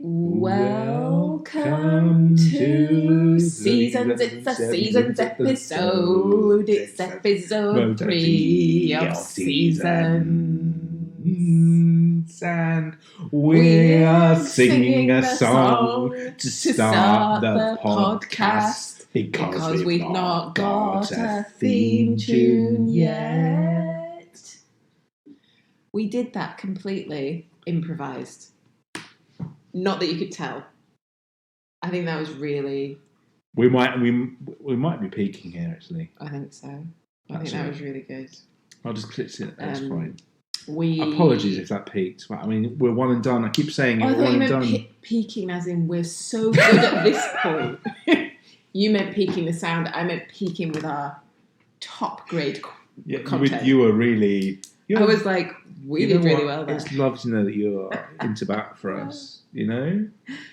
Welcome to Seasons. It's a Seasons episode. It's episode 3 of Seasons. And we're singing a song to start the podcast because we've not got a theme tune yet. We did that completely improvised. Not that you could tell. I think that was really... We might be peaking here, actually. I think so. I think that was really good. I'll just clip it. That's fine. We... Apologies if that peaked. I mean, we're one and done. I keep saying it. I thought one you and meant done. Peaking as in we're so good at this point. You meant peaking the sound. I meant peaking with our top grade content. You were really... I was like, we did really well there. It's lovely to know that you are into bat for us. You know?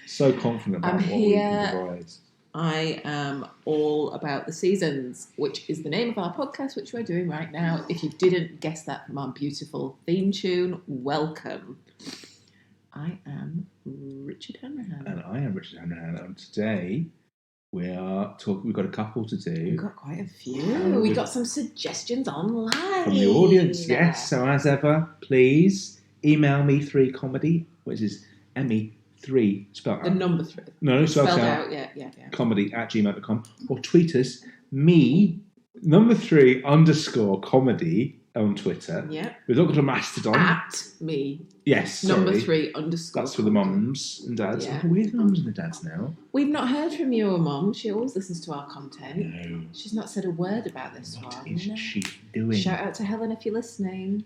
So confident about what we can provide. I am all about the seasons, which is the name of our podcast, which we're doing right now. If you didn't guess that from our beautiful theme tune, welcome. I am Richard Hanrahan. And I am Richard Hanrahan. And today we've got a couple to do. We've got quite a few. We got some suggestions online. From the audience, yes. So as ever, please email me 3comedy, which is ME3 spelled out. The number 3. No, spelled out. Yeah. comedy@gmail.com. Or tweet us, number 3 _ comedy on Twitter. Yeah. We've not got a Mastodon. At me. Yes, Number 3 _ That's for the mums and dads. Yeah. Oh, we're the mums and the dads now. We've not heard from your mum. She always listens to our content. No. She's not said a word about this one. What is she doing? Shout out to Helen if you're listening.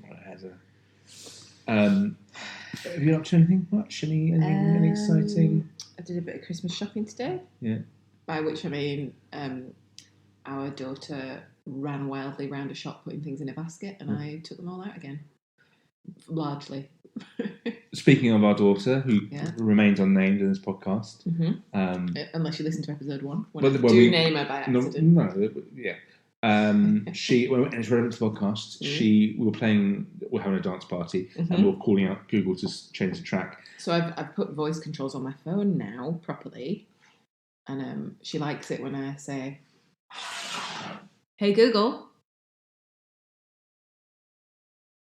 Have you been up to anything much? Anything exciting? I did a bit of Christmas shopping today. Yeah. By which I mean our daughter ran wildly round a shop putting things in a basket and I took them all out again. Largely. Speaking of our daughter, who remains unnamed in this podcast. Mm-hmm. Unless you listen to episode 1. Name her by accident. No, yeah. She, when it's relevant to the podcast, we're having a dance party and we're calling out Google to change the track. So I've put voice controls on my phone now properly, and she likes it when I say, "Hey Google,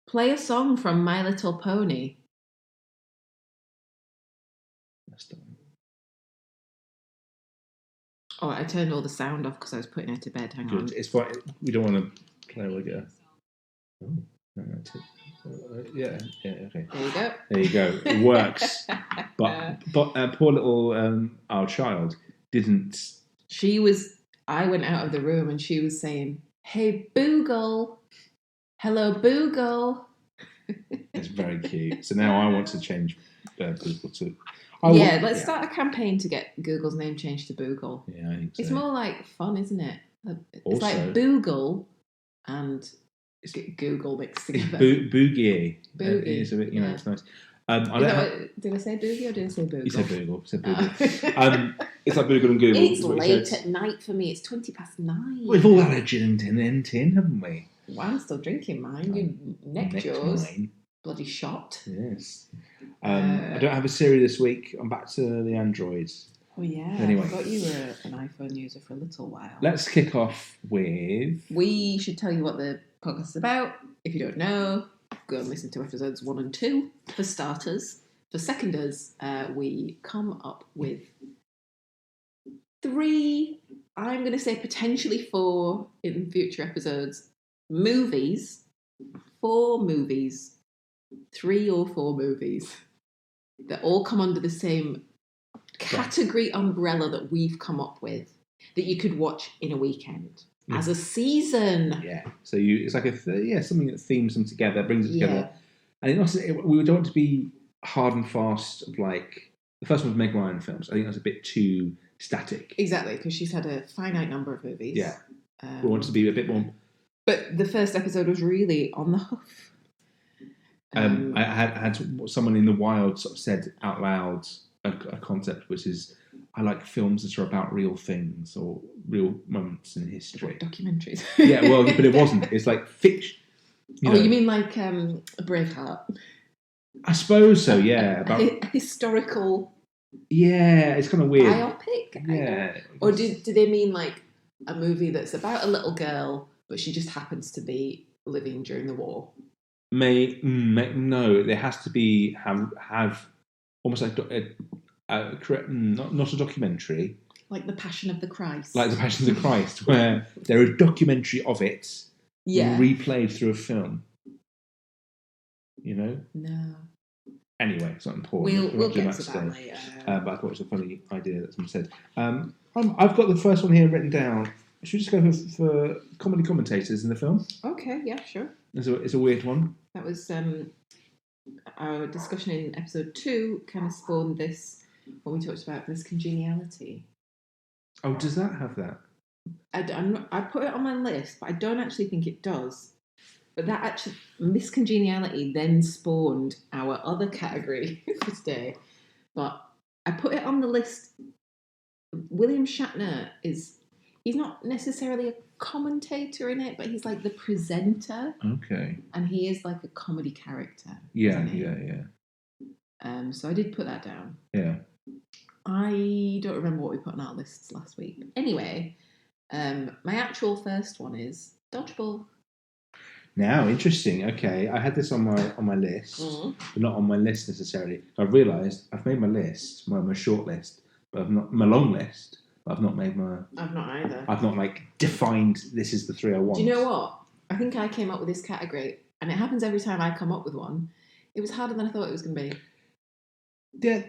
play a song from My Little Pony." That's done. Oh, I turned all the sound off because I was putting her to bed. Hang on. It's fine. We don't want to play like a... Oh, no, yeah, okay. There you go. It works. But poor little our child didn't... I went out of the room and she was saying, "Hey, Boogle. Hello, Boogle." It's very cute. So now I want to change Boogle to... Let's start a campaign to get Google's name changed to Boogle. Yeah, I think so. It's more like fun, isn't it? It's also, like Boogle and Google mixed together. Boogie. It's a bit, it's nice. Did I say Boogie or did I say Boogle? You said Boogle. It's like Boogle and Google. It's late at night for me. It's 9:20. We've all had a gin and tin, haven't we? Well, I'm still drinking mine. You necked yours. Mine. Bloody shot. Yes. I don't have a Siri this week. I'm back to the Androids. Oh, yeah. Anyway. I thought you were an iPhone user for a little while. Let's kick off with... We should tell you what the podcast is about. If you don't know, go and listen to episodes 1 and 2 for starters. For seconders, we come up with 3, I'm going to say potentially 4 in future episodes, movies. 4 movies. 3 or 4 movies that all come under the same category umbrella that we've come up with that you could watch in a weekend as a season. Yeah. So it's like something that themes them together, brings it together. And we don't want to be hard and fast of like the first one was Meg Ryan films. I think that's a bit too static. Exactly, because she's had a finite number of movies. Yeah. We want to be a bit more. But the first episode was really on the hoof. I had someone in the wild sort of said out loud a concept, which is I like films that are about real things or real moments in history. Documentaries. Yeah, well, but it wasn't. It's like fiction. You mean like Braveheart? I suppose so, yeah. About historical Yeah, it's kind of weird. Biopic? Yeah. Or do they mean like a movie that's about a little girl, but she just happens to be living during the war? No, there has to be have almost like not a documentary, like the Passion of the Christ, where there is a documentary of it, replayed through a film. You know? No. Anyway, it's not important. We'll get to that later. But I thought it was a funny idea that someone said. I've got the first one here written down. Should we just go for comedy commentators in the film? Okay, yeah, sure. It's a weird one. That was our discussion in episode 2 kind of spawned this when we talked about miscongeniality. Oh, does that have that? I put it on my list, but I don't actually think it does. But that actually, miscongeniality then spawned our other category for today. But I put it on the list. William Shatner he's not necessarily a commentator in it, but he's like the presenter. Okay. And he is like a comedy character. Yeah. So I did put that down. Yeah. I don't remember what we put on our lists last week. Anyway, my actual first one is Dodgeball. Now, interesting. Okay, I had this on my list, but not on my list necessarily. I've realised I've made my list, my short list, but I've not my long list. But I've not made my. I've not either. I've not defined this is the 3 I want. Do you know what? I think I came up with this category, and it happens every time I come up with one. It was harder than I thought it was going to be. Yeah,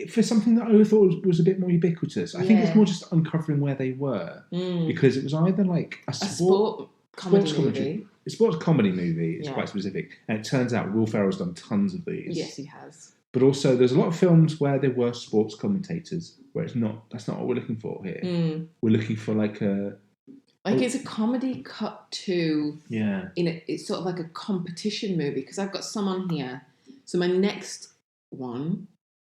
for something that I thought was a bit more ubiquitous. I think it's more just uncovering where they were because it was either like a sports comedy. A sports comedy movie is quite specific, and it turns out Will Ferrell's done tons of these. Yes, he has. But also, there's a lot of films where there were sports commentators, where that's not what we're looking for here. We're looking for it's a comedy cut to it's sort of like a competition movie, because I've got some on here. So my next one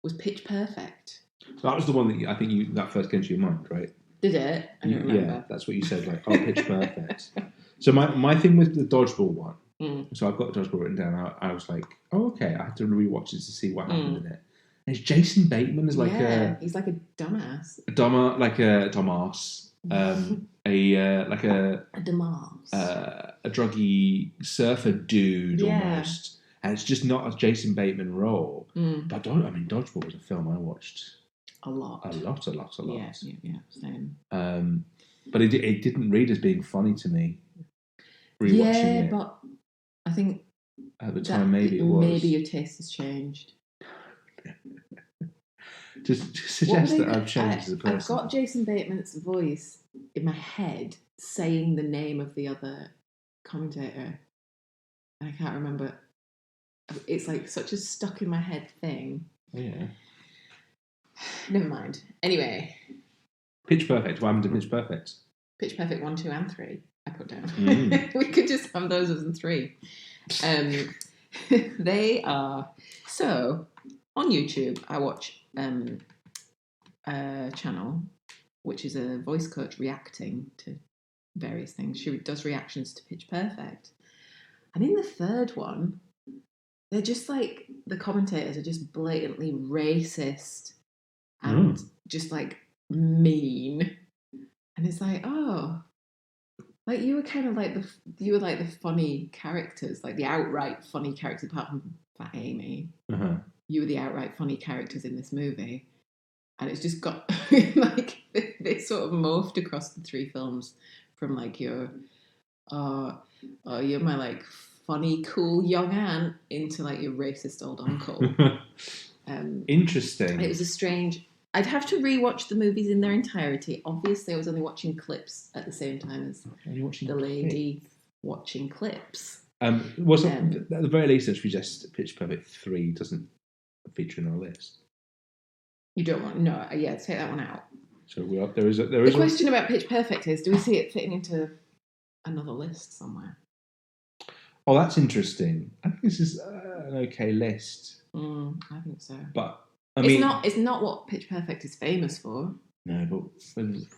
was Pitch Perfect. So that was the one that I think that first came to your mind, right? Did it? I don't remember. Yeah, that's what you said. Pitch Perfect. So my thing with the Dodgeball one. So I've got the Dodgeball written down. I was like, oh, okay. I had to rewatch it to see what happened in it. And it's Jason Bateman as he's like a dumbass. A dumbass. A druggy surfer dude almost. And it's just not a Jason Bateman role. But Dodgeball was a film I watched a lot. Yeah, same. But it didn't read as being funny to me. Rewatching it. But I think at the time maybe it was. Maybe your taste has changed. just suggest that I've changed as a person. I've got Jason Bateman's voice in my head saying the name of the other commentator. I can't remember. It's like such a stuck in my head thing. Yeah. Never mind. Anyway. Pitch Perfect. What happened to Pitch Perfect? Pitch Perfect 1, 2, and 3. I put down. We could just have those as in 3. They are so on YouTube. I watch a channel which is a voice coach reacting to various things. She does reactions to Pitch Perfect, and in the third one, they're just like the commentators are just blatantly racist and just like mean, and it's like, oh. Like you were kind of like the funny characters, like the outright funny characters, apart from Fat Amy. You were the outright funny characters in this movie, and it's just got like they sort of morphed across the 3 films from like you're my like funny cool young aunt into like your racist old uncle. Interesting. It was a strange. I'd have to rewatch the movies in their entirety. Obviously, I was only watching clips at the same time as the lady watching clips. At the very least, let's suggest Pitch Perfect 3 doesn't feature in our list. You don't want take that one out. So there is the question about Pitch Perfect is: do we see it fitting into another list somewhere? Oh, that's interesting. I think this is an okay list. I think so, but. It's not what Pitch Perfect is famous for. No, but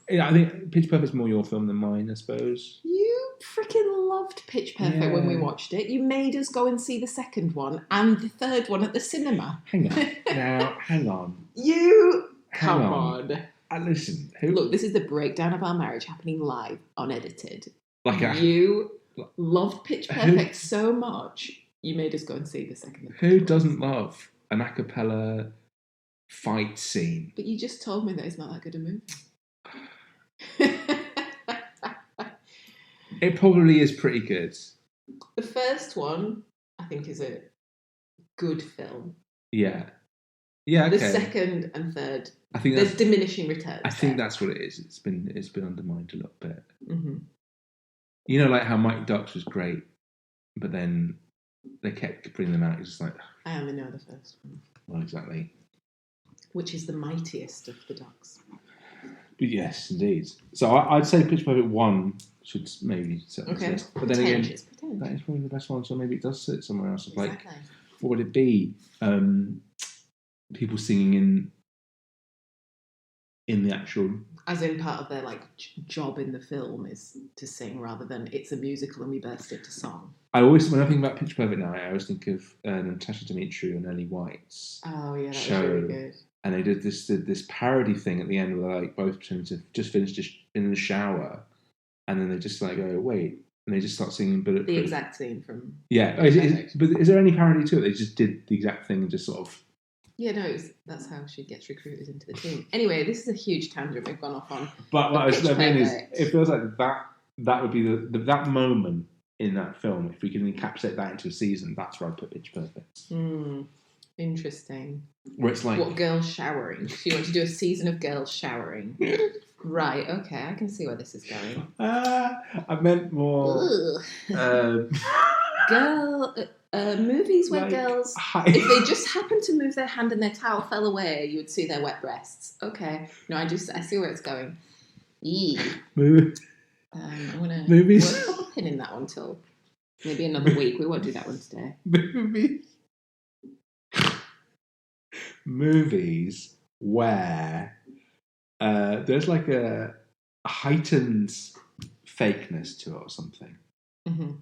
I think Pitch Perfect's more your film than mine, I suppose. You freaking loved Pitch Perfect when we watched it. You made us go and see the second one and the third one at the cinema. Hang on. Now, hang on. Come on. Listen. Look, this is the breakdown of our marriage happening live, unedited. You loved Pitch Perfect so much, you made us go and see the second. Who doesn't love an a cappella fight scene? But you just told me that it's not that good a movie. It probably is pretty good. The first one, I think, is a good film. Yeah. Yeah, okay. The second and third, I think there's diminishing returns. I think that's what it is. It's been undermined a little bit. Mm-hmm. You know, like how Mike Ducks was great, but then they kept bringing them out. It's just like... I only know the first one. Well, exactly. Which is the mightiest of the Ducks. Yes, indeed. So I'd say Pitch Perfect 1 should maybe sit on this list. But then again, that is probably the best one, so maybe it does sit somewhere else. Exactly. Like, what would it be? People singing in the actual... As in part of their job in the film is to sing rather than it's a musical and we burst into song. When I think about Pitch Perfect now, I always think of Natasha Demetriou and Ellie White's show. Was really good. And they did this parody thing at the end where they both pretend to just finished in the shower, and then they just go, wait, and they just start singing the exact scene from... Yeah, but is there any parody to it? They just did the exact thing and just sort of... Yeah, no, that's how she gets recruited into the team. Anyway, this is a huge tangent we've gone off on. But what I mean is, it feels like that would be that moment in that film. If we can encapsulate that into a season, that's where I put Pitch Perfect. Interesting. Where it's like... What, girls showering? So you want to do a season of girls showering? Right, okay, I can see where this is going. I meant more... movies where girls, if they just happen to move their hand and their towel fell away, you would see their wet breasts. Okay. No, I see where it's going. Movies. We'll pop a pin in that one till maybe another week. We won't do that one today. Movies where there's like a heightened fakeness to it or something. Mm-hmm.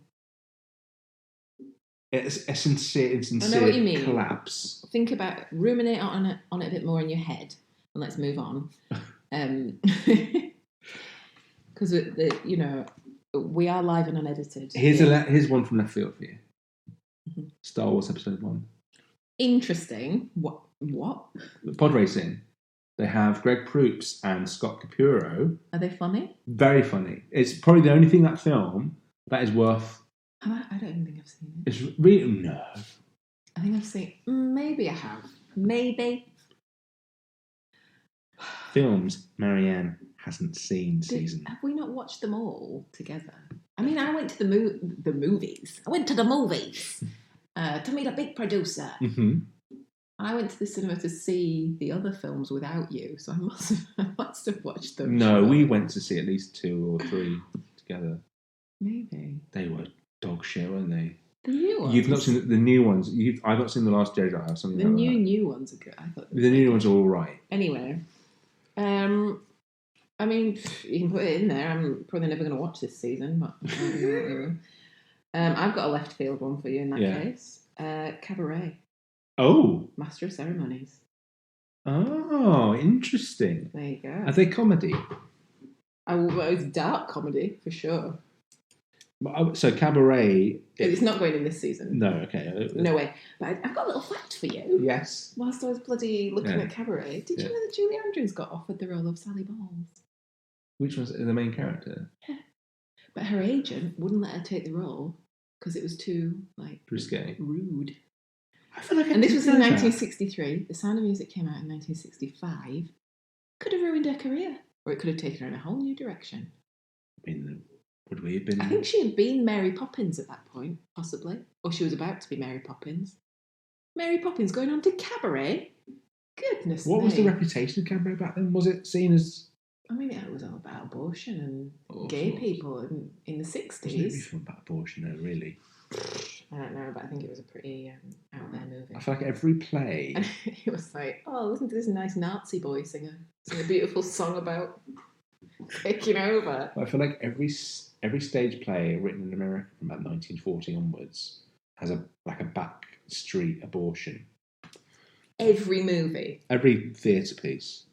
It's a sincere I know what you mean. Collapse. Think about ruminate on it a bit more in your head, and let's move on. Because we are live and unedited. Here's one from left field for you. Mm-hmm. Star Wars Episode 1. Interesting. What? The pod racing. They have Greg Proops and Scott Capurro. Are they funny? Very funny. It's probably the only thing that film that is worth... I don't think I've seen it. It's really... No. I think I've seen... Maybe I have. Maybe. Films Marianne hasn't seen season. Have we not watched them all together? I mean, I went to the movies. I went to the movies to meet a big producer. Mm-hmm. I went to the cinema to see the other films without you, so I must have watched them. No, we went to see at least 2 or 3 together. Maybe. They were dog shit, weren't they? The new ones? You've not seen the new ones. I've not seen The Last Jedi. I have something the new ones are good. I thought the new ones are all right. Anyway, I mean, you can put it in there. I'm probably never going to watch this season, but I've got a left field one for you in that case. Cabaret. Oh. Master of Ceremonies. Oh, interesting. There you go. Are they comedy? It's dark comedy, for sure. So Cabaret... It's not going in this season. No, okay. No way. But I've got a little fact for you. Yes. Whilst I was bloody looking at Cabaret, did you know that Julie Andrews got offered the role of Sally Bowles? Which was the main character? Yeah. But her agent wouldn't let her take the role because it was too, risque. Rude. I feel like and this was in 1963. The Sound of Music came out in 1965. Could have ruined her career. Or it could have taken her in a whole new direction. Would we have been... I think she had been Mary Poppins at that point, possibly. Or she was about to be Mary Poppins. Mary Poppins going on to Cabaret? Goodness me. What was the reputation of Cabaret back then? Was it seen as... I mean, it was all about abortion and gay people in the 60s. Wasn't it really about abortion, though, really? I don't know, but I think it was a pretty out there movie. I feel like every play... And it was like, oh, listen to this nice Nazi boy sing a beautiful song about taking over. I feel like every every stage play written in America from about 1940 onwards has a back street abortion. Every movie? Every theatre piece.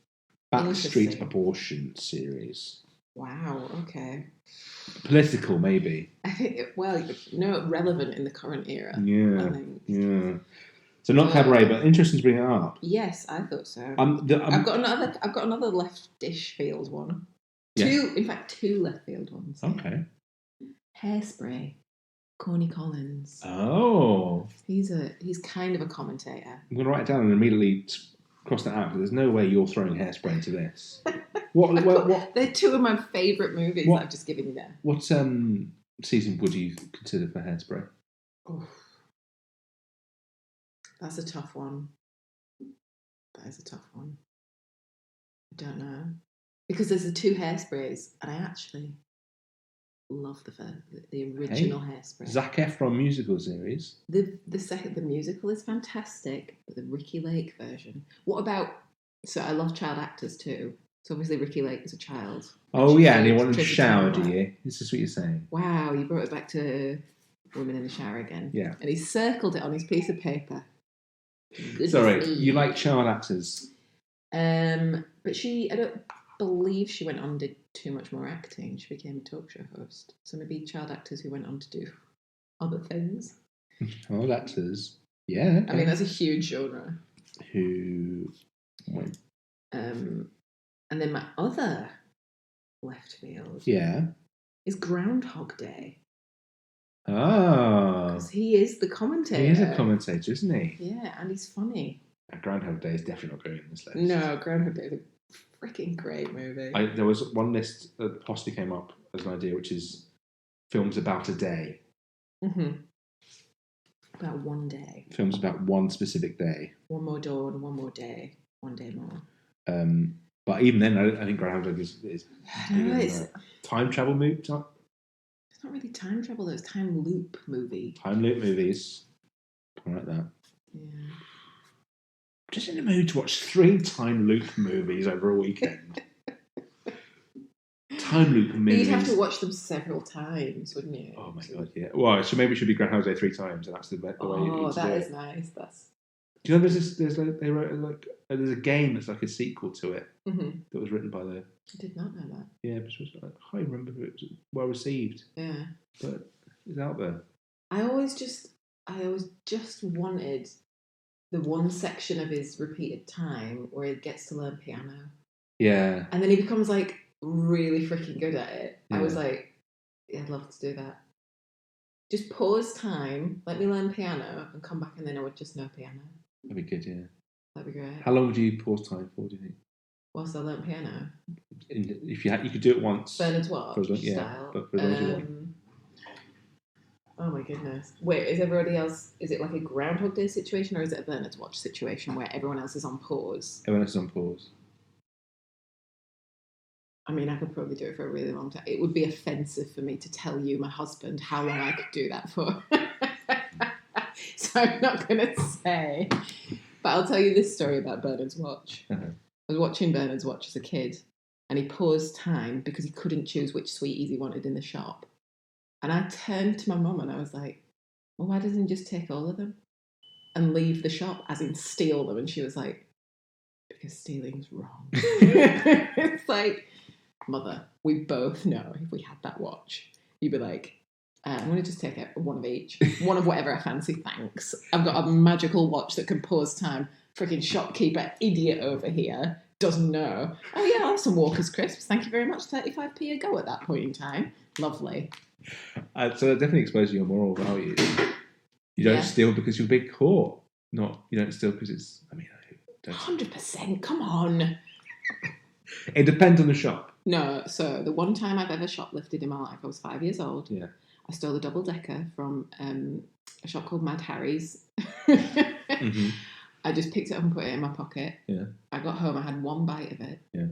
Back street abortion series. Wow, okay. Political, maybe. I think, relevant in the current era. Yeah, I think. yeah. So not cabaret, but interesting to bring it up. Yes, I thought so. I've got another left-ish field one. Yes. Two left field ones. Okay. Hairspray. Corny Collins. Oh. He's kind of a commentator. I'm going to write it down and immediately cross that out because there's no way you're throwing Hairspray into this. What? They're two of my favourite movies that I've just given you there. What season would you consider for Hairspray? Oh, that's a tough one. That is a tough one. I don't know. Because there's the two Hairsprays, and I actually love the original Hairspray. Zac Efron musical series. The musical is fantastic, but the Ricki Lake version. What about? So I love child actors too. So obviously Ricki Lake was a child. Oh yeah, and he wanted to shower, do you? This is what you're saying. Wow, you brought it back to women in the shower again. Yeah. And he circled it on his piece of paper. Sorry, you like child actors? But I don't believe she went on and did too much more acting. She became a talk show host. So maybe child actors who went on to do other things. Child actors, yeah. Okay. I mean, that's a huge genre. Who? And then my other left field, is Groundhog Day. Oh, because he is the commentator. He is a commentator, isn't he? Yeah, and he's funny. Groundhog Day is definitely not going in this list. No, Groundhog Day is a freaking great movie. There was one list that possibly came up as an idea, which is films about a day. Mm-hmm. About one day. Films about one specific day. One more dawn, one more day, one day more. But even then, I think Groundhog is time travel movie. It's not really time travel, though. It's time loop movie. Time loop movies. I like that. Yeah. I'm just in the mood to watch 3 time loop movies over a weekend. Time loop movies. But you'd have to watch them several times, wouldn't you? Oh my god, yeah. Well, so maybe it should be Groundhog Day 3 times, and that's the way you need to do it. Oh, that is nice. Do you know there's a game that's like a sequel to it that was written by I did not know that. Yeah, but I can't remember if it was well received. Yeah, but it's out there. I always just wanted the one section of his repeated time where he gets to learn piano. Yeah, and then he becomes like really freaking good at it. Yeah. I was like, yeah, I'd love to do that. Just pause time, let me learn piano, and come back, and then I would just know piano. That'd be good, yeah. That'd be great. How long would you pause time for, do you think? Whilst I learn piano? If you could do it once. Bernard's Watch style. But for as long as you want. Oh my goodness. Wait, is everybody else, is it like a Groundhog Day situation, or is it a Bernard's Watch situation where everyone else is on pause? Everyone else is on pause. I mean, I could probably do it for a really long time. It would be offensive for me to tell you, my husband, how long I could do that for. So I'm not going to say. But I'll tell you this story about Bernard's Watch. I was watching Bernard's Watch as a kid, and he paused time because he couldn't choose which sweeties he wanted in the shop. And I turned to my mum and I was like, well, why doesn't he just take all of them and leave the shop, as in steal them? And she was like, because stealing's wrong. It's like, Mother, we both know if we had that watch, you'd be like, I'm going to just take one of each. One of whatever I fancy, thanks. I've got a magical watch that can pause time. Freaking shopkeeper idiot over here doesn't know. Oh yeah, I'll have some Walker's crisps. Thank you very much. 35p a go at that point in time. Lovely. So that definitely exposes your moral values. You don't steal because you'll be caught. You don't steal because it's... 100%. Come on. It depends on the shop. No, so the one time I've ever shoplifted in my life, I was 5 years old. Yeah. I stole a double-decker from a shop called Mad Harry's. I just picked it up and put it in my pocket. Yeah. I got home, I had one bite of it. Yeah.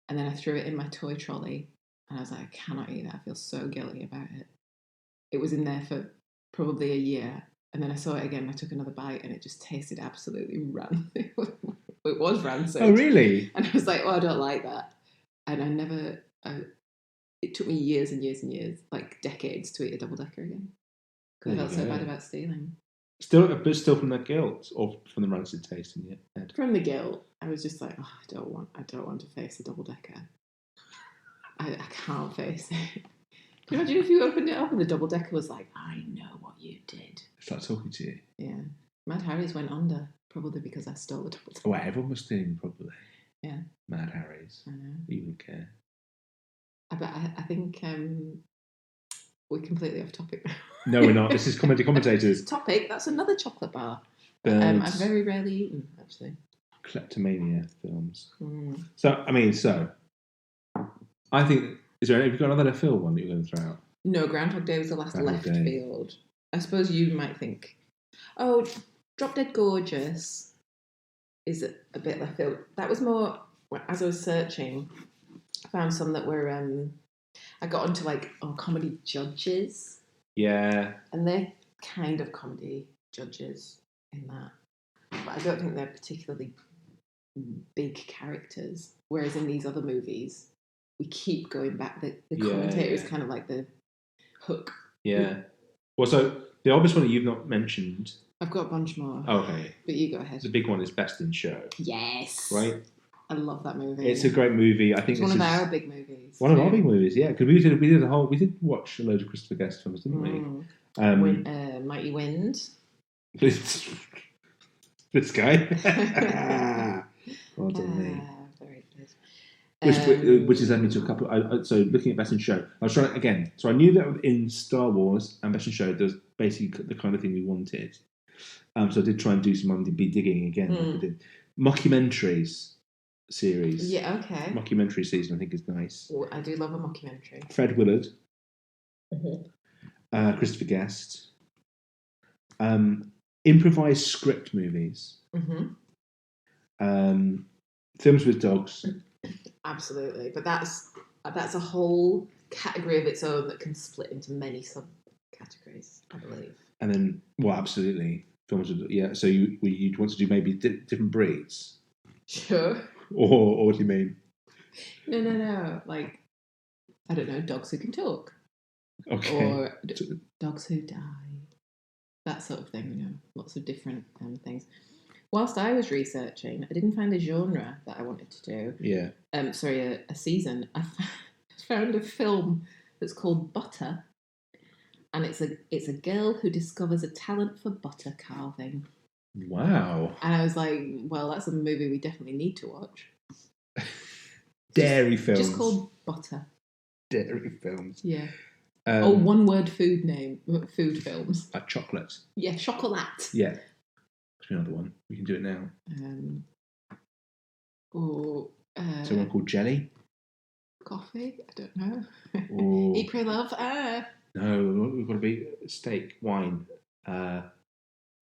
And then I threw it in my toy trolley. And I was like, I cannot eat that. I feel so guilty about it. It was in there for probably a year. And then I saw it again. I took another bite and it just tasted absolutely rancid. It was rancid. Oh, really? And I was like, oh, I don't like that. And I it took me years and years and years, like decades, to eat a double-decker again. Because I felt so bad about stealing. But still from that guilt, or from the rancid taste in your head? From the guilt. I was just like, oh, I don't want to face a double-decker. I can't face it. Can you imagine if you opened it up and the double-decker was like, I know what you did. Start talking to you. Yeah. Mad Harry's went under, probably because I stole the double-decker. Well, everyone was stealing, probably. Yeah. Mad Harry's. I know. You wouldn't care. I think we're completely off topic now. No, we're not. This is Commentators. Topic, that's another chocolate bar. I've very rarely eaten, actually. Kleptomania films. So, I think... have you got another field one that you're going to throw out? No, Groundhog Day was the last left field. I suppose you might think, oh, Drop Dead Gorgeous is a bit left field. That was more, as I was searching, I found some that were, I got onto comedy judges. Yeah. And they're kind of comedy judges in that. But I don't think they're particularly big characters. Whereas in these other movies, we keep going back. The commentator is kind of like the hook. Yeah. Well, so the obvious one that you've not mentioned... I've got a bunch more. Okay. But you go ahead. The big one is Best in Show. Yes. Right? I love that movie. It's a great movie. I think it's one of our big movies. One of our big movies, yeah. Because we did watch a load of Christopher Guest films, didn't we? Mighty Wind. This guy. Well done, me. Very good. Which has led me to a couple. So looking at Best in Show, I was trying again. So I knew that in Star Wars and Best in Show, there's basically the kind of thing we wanted. So I did try and do some IMDb digging again. Like I did. Mockumentaries series. Yeah, okay. Mockumentary season, I think, is nice. Oh, I do love a mockumentary. Fred Willard. Christopher Guest. Improvised script movies. Films with dogs. Absolutely, but that's a whole category of its own that can split into many subcategories, I believe. And then, absolutely, films with So you'd want to do maybe different breeds. Sure. Or what do you mean? No. Like, I don't know, dogs who can talk. Okay. Or dogs who die. That sort of thing, lots of different things. Whilst I was researching, I didn't find a genre that I wanted to do. Yeah. A season. I found a film that's called Butter, and it's a girl who discovers a talent for butter carving. Wow. And I was like, well, that's a movie we definitely need to watch. Dairy films. Just called Butter. Dairy films. Yeah. One-word food films. Like chocolate. Yeah, chocolate. Yeah. There's another one. We can do it now. Someone called Jelly? Coffee? I don't know. Eat, Pray, Love. No, we've got to be steak, wine.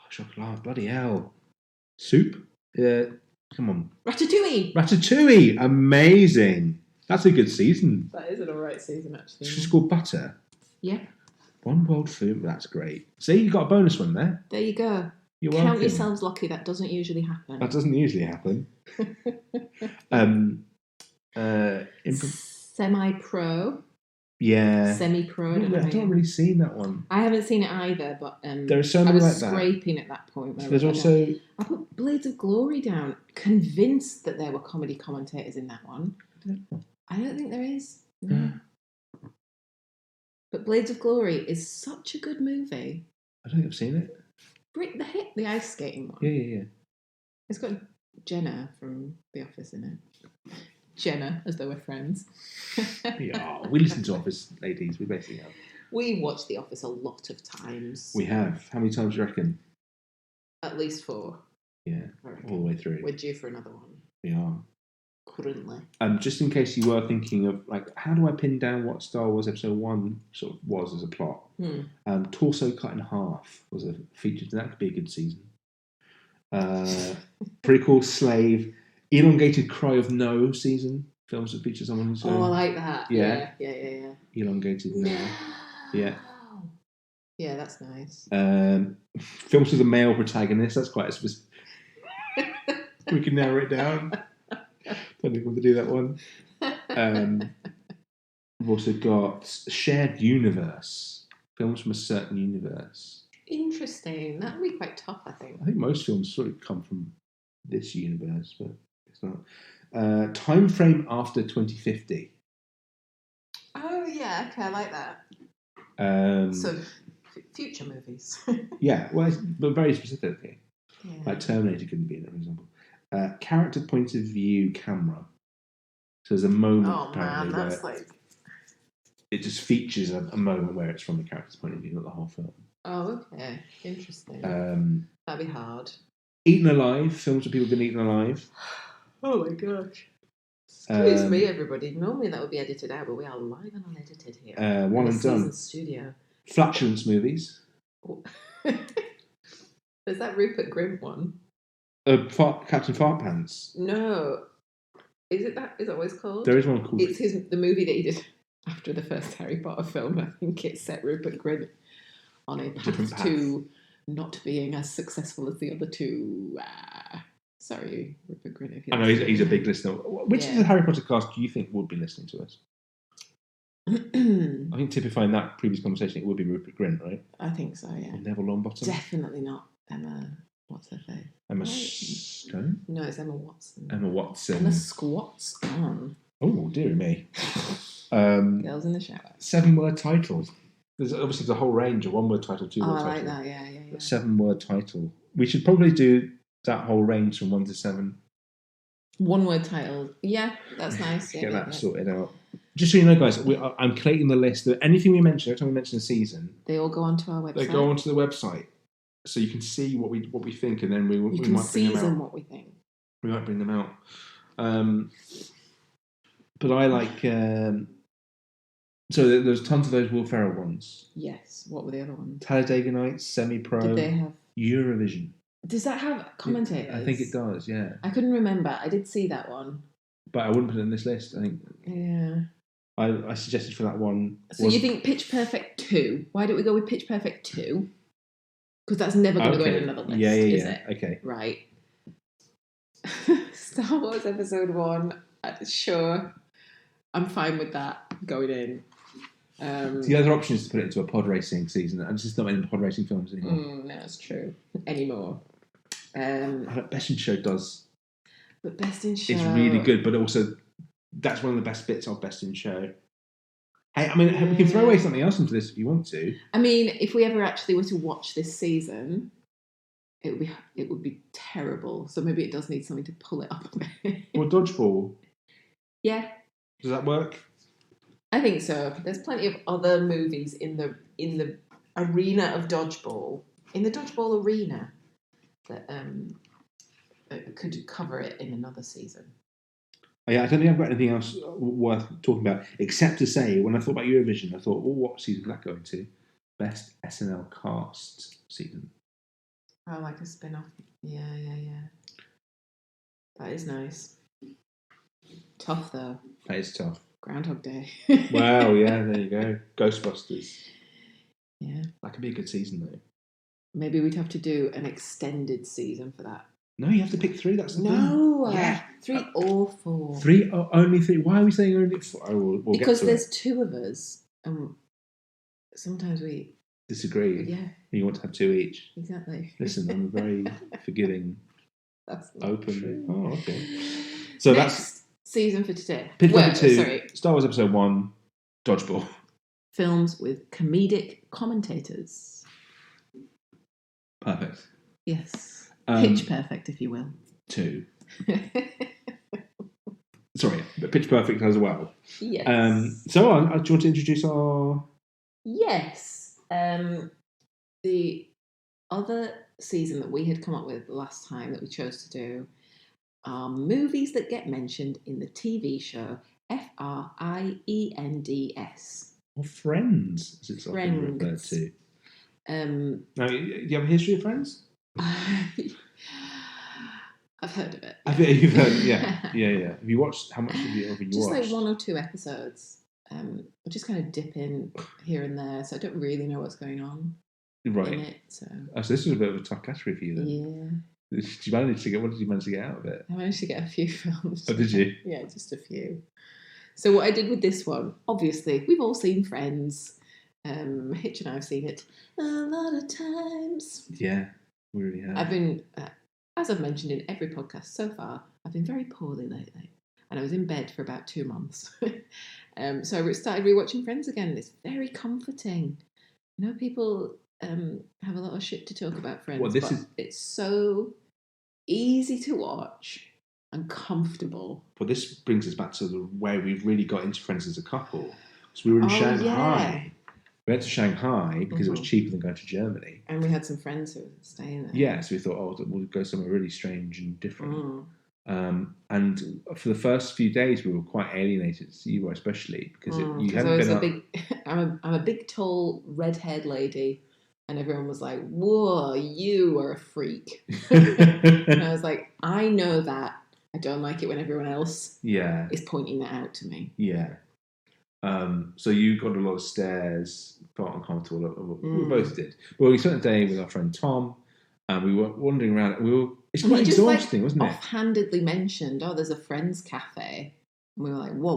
Chocolate, bloody hell. Soup? Come on. Ratatouille! Amazing. That's a good season. That is an alright season, actually. It's called Butter. Yeah. One world food. That's great. See, you got a bonus one there. There you go. You're Count welcome. yourselves lucky. That doesn't usually happen. Semi-pro. Yeah. Semi-pro. I've not really seen that one. I haven't seen it either, but there are so many like that. I was scraping at that point. There's also... I put Blades of Glory down, convinced that there were comedy commentators in that one. I don't think there is. No. But Blades of Glory is such a good movie. I don't think I've seen it. The ice skating one. Yeah. It's got Jenna from The Office in it. Jenna, as though we're friends. Yeah, we listen to Office, ladies. We basically have. We watch The Office a lot of times. We have. How many times do you reckon? At least 4. Yeah, all the way through. We're due for another one. We are. Currently. Just in case you were thinking of, how do I pin down what Star Wars Episode 1 sort of was as a plot? Torso Cut in Half was a feature. That could be a good season. Prequel Slave. Elongated Cry of No season. Films that feature someone who's... I like that. Yeah. Elongated No. Yeah. Yeah, that's nice. Films with a male protagonist. That's quite a specific... We can narrow it down. Don't think we want to do that one. We've also got shared universe. Films from a certain universe. Interesting. That would be quite tough, I think. I think most films sort of come from this universe, but it's not. Time frame after 2050. Oh, yeah. Okay, I like that. So, future movies. Yeah, well, but very specifically. Yeah. Like Terminator couldn't be an example. Character point of view camera. So there's a moment apparently that's where like... it just features a moment where it's from the character's point of view, not the whole film. Oh, okay. Interesting. That'd be hard. Eaten alive. Films of people being eaten alive. Oh my gosh. Excuse me, everybody. Normally that would be edited out, but we are live and unedited here. One and done. Studio. Flatulence movies. Is that Rupert Grint one? Captain Fartpants. No. Is that what it's called? There is one called... It's the movie that he did after the first Harry Potter film. I think it set Rupert Grint on a path to not being as successful as the other two. Sorry, Rupert Grint. I know he's a big listener. Which of the Harry Potter cast do you think would be listening to us? I think typifying that previous conversation, it would be Rupert Grint, right? I think so, yeah. Or Neville Longbottom? Definitely not Emma. What's her face? Emma Stone? No, it's Emma Watson. Emma Watson. Emma squats on. Oh, dear me. Girls in the Shower. 7-word title. There's obviously the whole range of 1-word title, 2-word title. I like that, yeah. 7-word title. We should probably do that whole range from 1 to 7. 1-word title. Yeah, that's nice. Get that sorted out. Just so you know, guys, I'm collating the list. Anything we mention, every time we mention a season, they all go onto our website. They go onto the website, so you can see what we think, and then we might bring them out. Season what we think. We might bring them out. But I like. So there's tons of those Will Ferrell ones. Yes. What were the other ones? Talladega Nights, Semi-Pro. Did they have Eurovision? Does that have commentators? I think it does. Yeah. I couldn't remember. I did see that one, but I wouldn't put it in this list. I think. Yeah. I suggested for that one. So you think Pitch Perfect 2? Why don't we go with Pitch Perfect 2? Because that's never going to go in another list, is it? Okay. Right. Star Wars Episode 1. Sure. I'm fine with that going in. The other option is to put it into a pod racing season. I'm just not in pod racing films anymore. No, that's true. Anymore. Best in Show does. But Best in Show... It's really good, but also... That's one of the best bits of Best in Show. Hey, I mean, we can throw away something else into this if you want to. I mean, if we ever actually were to watch this season, it would be terrible. So maybe it does need something to pull it up a bit. Or Dodgeball. Yeah. Does that work? I think so. There's plenty of other movies in the arena of Dodgeball, in the Dodgeball arena, that could cover it in another season. Yeah, I don't think I've got anything else worth talking about, except to say, when I thought about Eurovision, I thought, what season did that go into? Best SNL cast season. Oh, like a spin-off. Yeah. That is nice. Tough, though. That is tough. Groundhog Day. Wow, yeah, there you go. Ghostbusters. Yeah. That could be a good season, though. Maybe we'd have to do an extended season for that. No, you have to pick 3. That's the thing. No, yeah. 3 or 4. 3, only 3. Why are we saying only 4? We'll because there's 2 of us, and sometimes we disagree. Yeah, you want to have 2 each. Exactly. Listen, I'm very forgiving. That's not open. True. Oh, okay. So next season for today. Pitch Perfect 2. Star Wars Episode 1. Dodgeball. Films with comedic commentators. Perfect. Yes. Pitch Perfect, if you will. 2. Sorry, but Pitch Perfect as well. Yes. So, do you want to introduce our... Yes. The other season that we had come up with last time that we chose to do are movies that get mentioned in the TV show Friends. Or Friends, as it's often referred to. Now, do you have a history of Friends? I've heard of it. I think you've heard, yeah. Have you watched? How much have you watched? Just like 1 or 2 episodes. I just kind of dip in here and there, so I don't really know what's going on in it. So this is a bit of a tough category for you then. Yeah. What did you manage to get out of it? I managed to get a few films. Oh, did you? Yeah, just a few. So what I did with this one, obviously, we've all seen Friends. Hitch and I have seen it a lot of times. Yeah, we really have. I've been, as I've mentioned in every podcast so far, I've been very poorly lately. And I was in bed for about 2 months. So I started rewatching Friends again. It's very comforting. You know, people have a lot of shit to talk about Friends, but it's so easy to watch and comfortable. But this brings us back to where we've really got into Friends as a couple. So we were in Shanghai. Yeah. We went to Shanghai because it was cheaper than going to Germany. And we had some friends who were staying there. Yeah, so we thought, we'll go somewhere really strange and different. And for the first few days, we were quite alienated. You were especially because you hadn't been. I'm a big, tall, red-haired lady, and everyone was like, "Whoa, you are a freak." And I was like, "I know that. I don't like it when everyone else is pointing that out to me." Yeah. So you got a lot of stares, felt uncomfortable. We both did. Well, we spent a day with our friend Tom, and we were wandering around. It's quite exhausting, wasn't it? Offhandedly mentioned, there's a Friends cafe. And we were like, whoa.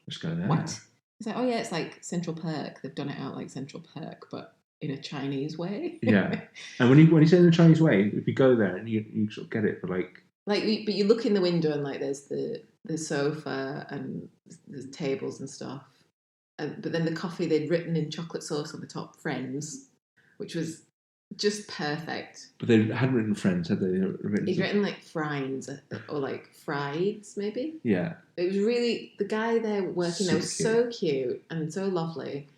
What's going on? What? It's like, it's like Central Perk. They've done it out like Central Perk, but in a Chinese way. Yeah. And when you say in a Chinese way, if you go there and you sort of get it, but but you look in the window and like there's the sofa and there's tables and stuff. But then the coffee they'd written in chocolate sauce on the top, Friends, which was just perfect. But they hadn't written Friends, had they? He'd written like Friends or like Frieds, maybe. Yeah. It was really, the guy there working there was so cute and so lovely.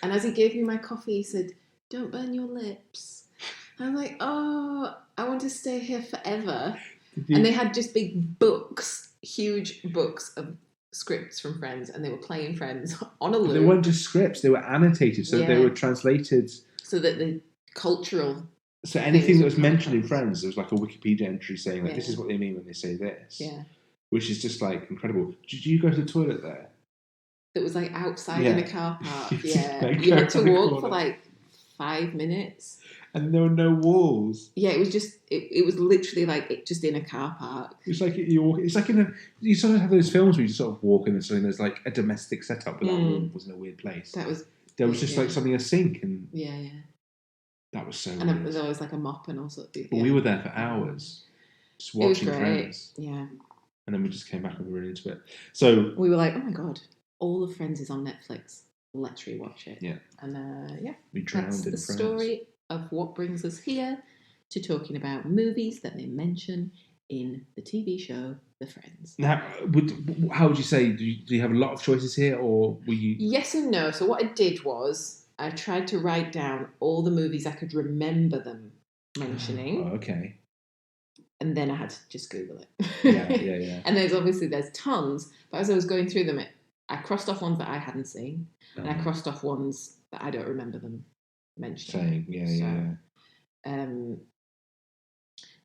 And as he gave me my coffee, he said, "Don't burn your lips." I'm like, I want to stay here forever. And they had just big books, huge books of scripts from Friends, and they were playing Friends on a loop. They weren't just scripts; they were annotated, so they were translated, so that the cultural. So anything that was mentioned in Friends, there was like a Wikipedia entry saying like, "This is what they mean when they say this." Yeah, which is just like incredible. Did you go to the toilet there? It was like outside in a car park. Yeah, you had to walk for like 5 minutes. And there were no walls. Yeah, it was just, it was literally like just in a car park. It's like you sort of have those films where you sort of walk in and there's like a domestic setup, but that room was in a weird place. There was just like something, a sink, and that was so weird. And there was always like a mop and all sorts of. But we were there for hours, just watching Friends. Yeah. And then we just came back and we were into it. So we were like, oh my god, all of Friends is on Netflix. Let's rewatch it. Yeah. And we drowned in Friends. That's the story of what brings us here to talking about movies that they mention in the TV show The Friends. Now, how would you say? Do you have a lot of choices here, or were you? Yes and no. So what I did was I tried to write down all the movies I could remember them mentioning. Oh, okay. And then I had to just Google it. Yeah. And there's tons, but as I was going through them, I crossed off ones that I hadn't seen, and I crossed off ones that I don't remember them mentioning.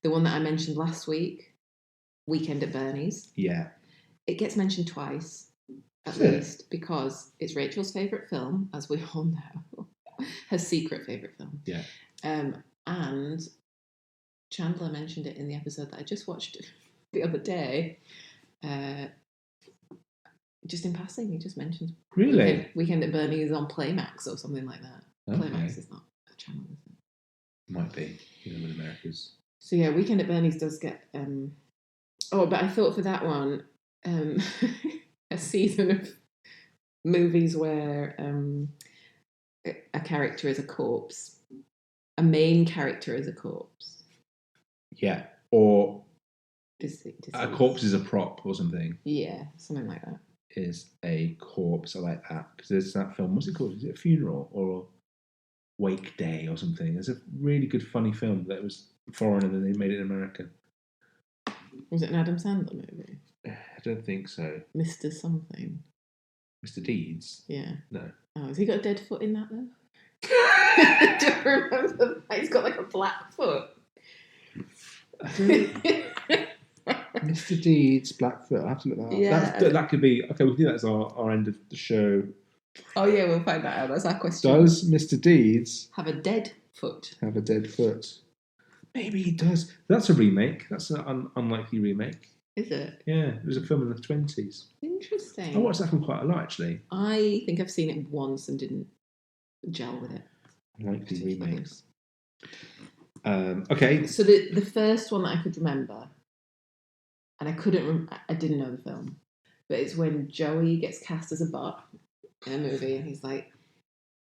The one that I mentioned last week, Weekend at Bernie's. Yeah. It gets mentioned twice, at least, because it's Rachel's favourite film, as we all know. Her secret favourite film. Yeah. And Chandler mentioned it in the episode that I just watched the other day. Just in passing, he just mentioned Weekend at Bernie's on Playmax or something like that. Okay. Playmax is not a channel, is it? Might be, in America's. So yeah, Weekend at Bernie's does get. But I thought for that one, a season of movies where a character is a corpse, a main character is a corpse. Yeah, or a corpse is a prop or something. Yeah, something like that. Is a corpse. I like that because there's that film. What's it called? Is it A Funeral or Wake Day or something? There's a really good funny film that was foreign and then they made it in America. Was it an Adam Sandler movie? I don't think so. Mr. Something. Mr. Deeds? Yeah. No. Oh, has he got a dead foot in that though? Do you remember that? He's got like a black foot. Mr. Deeds, Blackfoot. I have to look that up. Yeah. That could be... Okay, we'll do that as our end of the show. Oh, yeah, we'll find that out. That's our question. Does Mr. Deeds... have a dead foot? Have a dead foot. Maybe he does. That's a remake. That's an unlikely remake. Is it? Yeah, it was a film in the 20s. Interesting. I watched that film quite a lot, actually. I think I've seen it once and didn't gel with it. I like the remakes. Okay. So the first one that I could remember, and I didn't know the film, but it's when Joey gets cast as a bot in a movie, and he's like,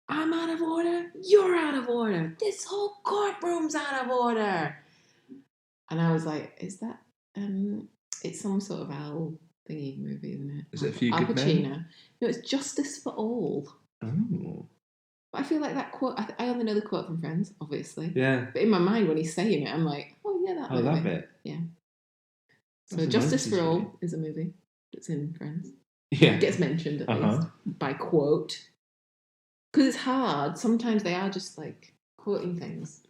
"I'm out of order. You're out of order. This whole courtroom's out of order." And I was like, "Is that It's some sort of Al thingy movie, isn't it? Is it A Few Al Good Pacino? Men? No, it's Justice for All. Oh. But I feel like that quote. I only know the quote from Friends, obviously. Yeah. But in my mind, when he's saying it, I'm like, "Oh yeah, that movie." That bit. Yeah. So That's Justice for All is a movie that's in Friends. Yeah. It gets mentioned at least by quote. Because it's hard. Sometimes they are just like quoting things.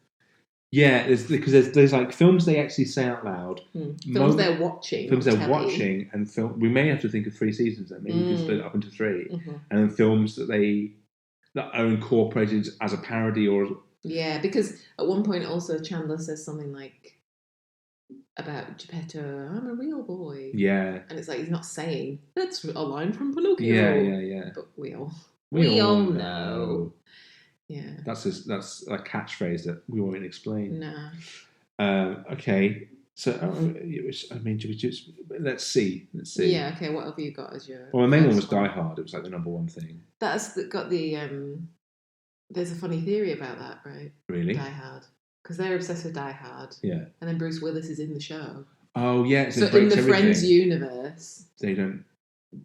Yeah, because there's like films they actually say out loud. Films they're watching. Films they're watching, and we may have to think of 3 seasons then. Maybe we can split it up into 3. Mm-hmm. And then films that are incorporated as a parody or... Yeah, because at one point also Chandler says something like about Geppetto, "I'm a real boy." Yeah. And it's like he's not saying, "That's a line from Pinocchio." Yeah. But we all know. Yeah. That's a catchphrase that we won't explain. No. Okay. So, I mean, let's see. Yeah, okay, what have you got as your... Well, my main one was Die Hard. It was like the number one thing. That's got the... there's a funny theory about that, right? Really? Die Hard. Because they're obsessed with Die Hard. Yeah. And then Bruce Willis is in the show. Oh, yeah. So in the Friends universe... They don't...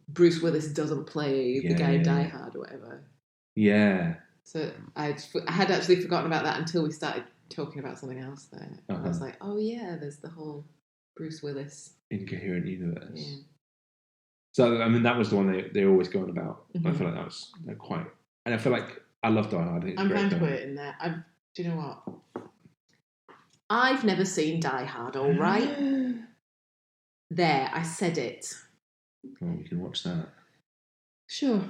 Bruce Willis doesn't play the guy in Die Hard or whatever. Yeah. So I had actually forgotten about that until we started talking about something else there. I was like, oh yeah, there's the whole Bruce Willis incoherent universe. Yeah. So I mean, that was the one they always go on about. Mm-hmm. I feel like that was quite, and I feel like I love Die Hard. I think it's I'm trying to put it in there. Do you know what? I've never seen Die Hard. All right, there, I said it. Well, we can watch that. Sure.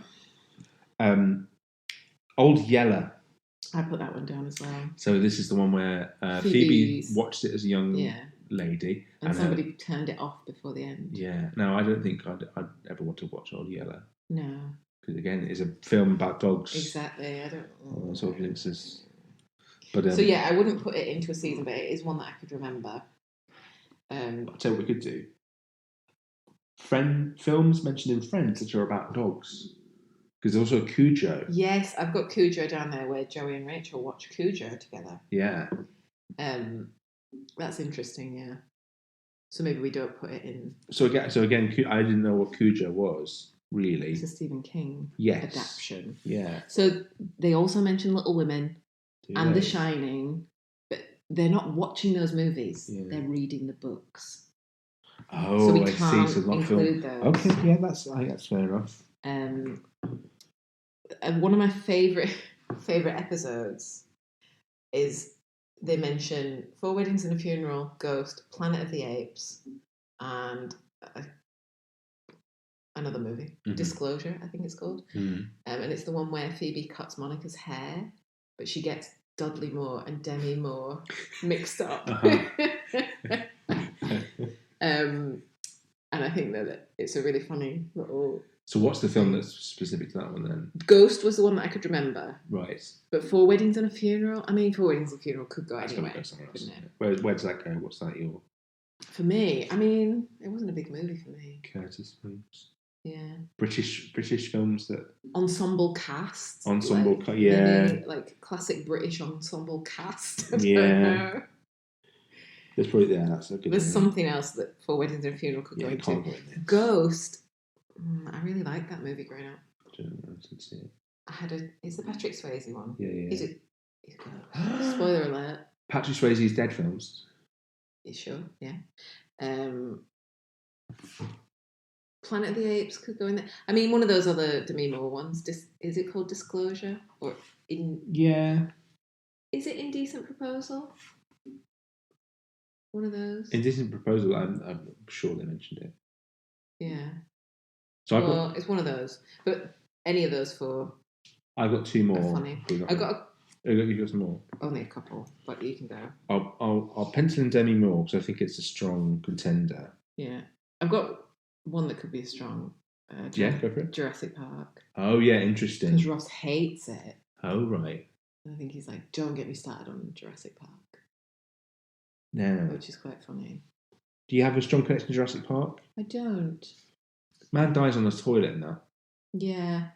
Old Yeller. I put that one down as well. So this is the one where Phoebe watched it as a young lady. And somebody turned it off before the end. Yeah. No, I don't think I'd ever want to watch Old Yeller. No. Because again, it's a film about dogs. Exactly. I don't... sort of links. But, so yeah, I wouldn't put it into a season, but it is one that I could remember. I'll tell you what we could do. Films mentioned in Friends that are about dogs. Because there's also Cujo. Yes, I've got Cujo down there where Joey and Rachel watch Cujo together. Yeah. That's interesting, yeah. So maybe we don't put it in. So again, I didn't know what Cujo was, really. It's a Stephen King adaptation. Yeah. So they also mention Little Women and The Shining, but they're not watching those movies. Yeah. They're reading the books. Oh, so we I can't see. So not include those. Okay, yeah, that's fair enough. And one of my favourite episodes is they mention 4 Weddings and a Funeral, Ghost, Planet of the Apes, and another movie, Disclosure, I think it's called. Mm. And it's the one where Phoebe cuts Monica's hair, but she gets Dudley Moore and Demi Moore mixed up. And I think that it's a really funny little... So what's the film that's specific to that one then? Ghost was the one that I could remember. Right. But 4 Weddings and a Funeral? I mean, 4 Weddings and a Funeral could go anywhere. Where does that go? What's that your... For me, I mean, it wasn't a big movie for me. Curtis films. Yeah. British films that... Ensemble cast. Yeah. Like classic British ensemble cast. I don't know. There's probably, that's a good There's something else that 4 Weddings and a Funeral could go into. Ghost... I really liked that movie growing up. I didn't see it. It's the Patrick Swayze one. Yeah. Spoiler alert. Patrick Swayze's Dead films. You sure? Yeah. Planet of the Apes could go in there. I mean, one of those other Demi Moore ones. Is it called Disclosure? Yeah. Is it Indecent Proposal? One of those. Indecent Proposal. I'm sure they mentioned it. Yeah. So it's one of those. But any of those 4. I've got 2 more. Funny. You've got some more. Only a couple, but you can go. I'll pencil in Demi Moore because I think it's a strong contender. Yeah. I've got one that could be strong. Go for it. Jurassic Park. Oh, yeah, interesting. Because Ross hates it. Oh, right. I think he's like, don't get me started on Jurassic Park. No. Which is quite funny. Do you have a strong connection to Jurassic Park? I don't. Man dies on the toilet now. Yeah.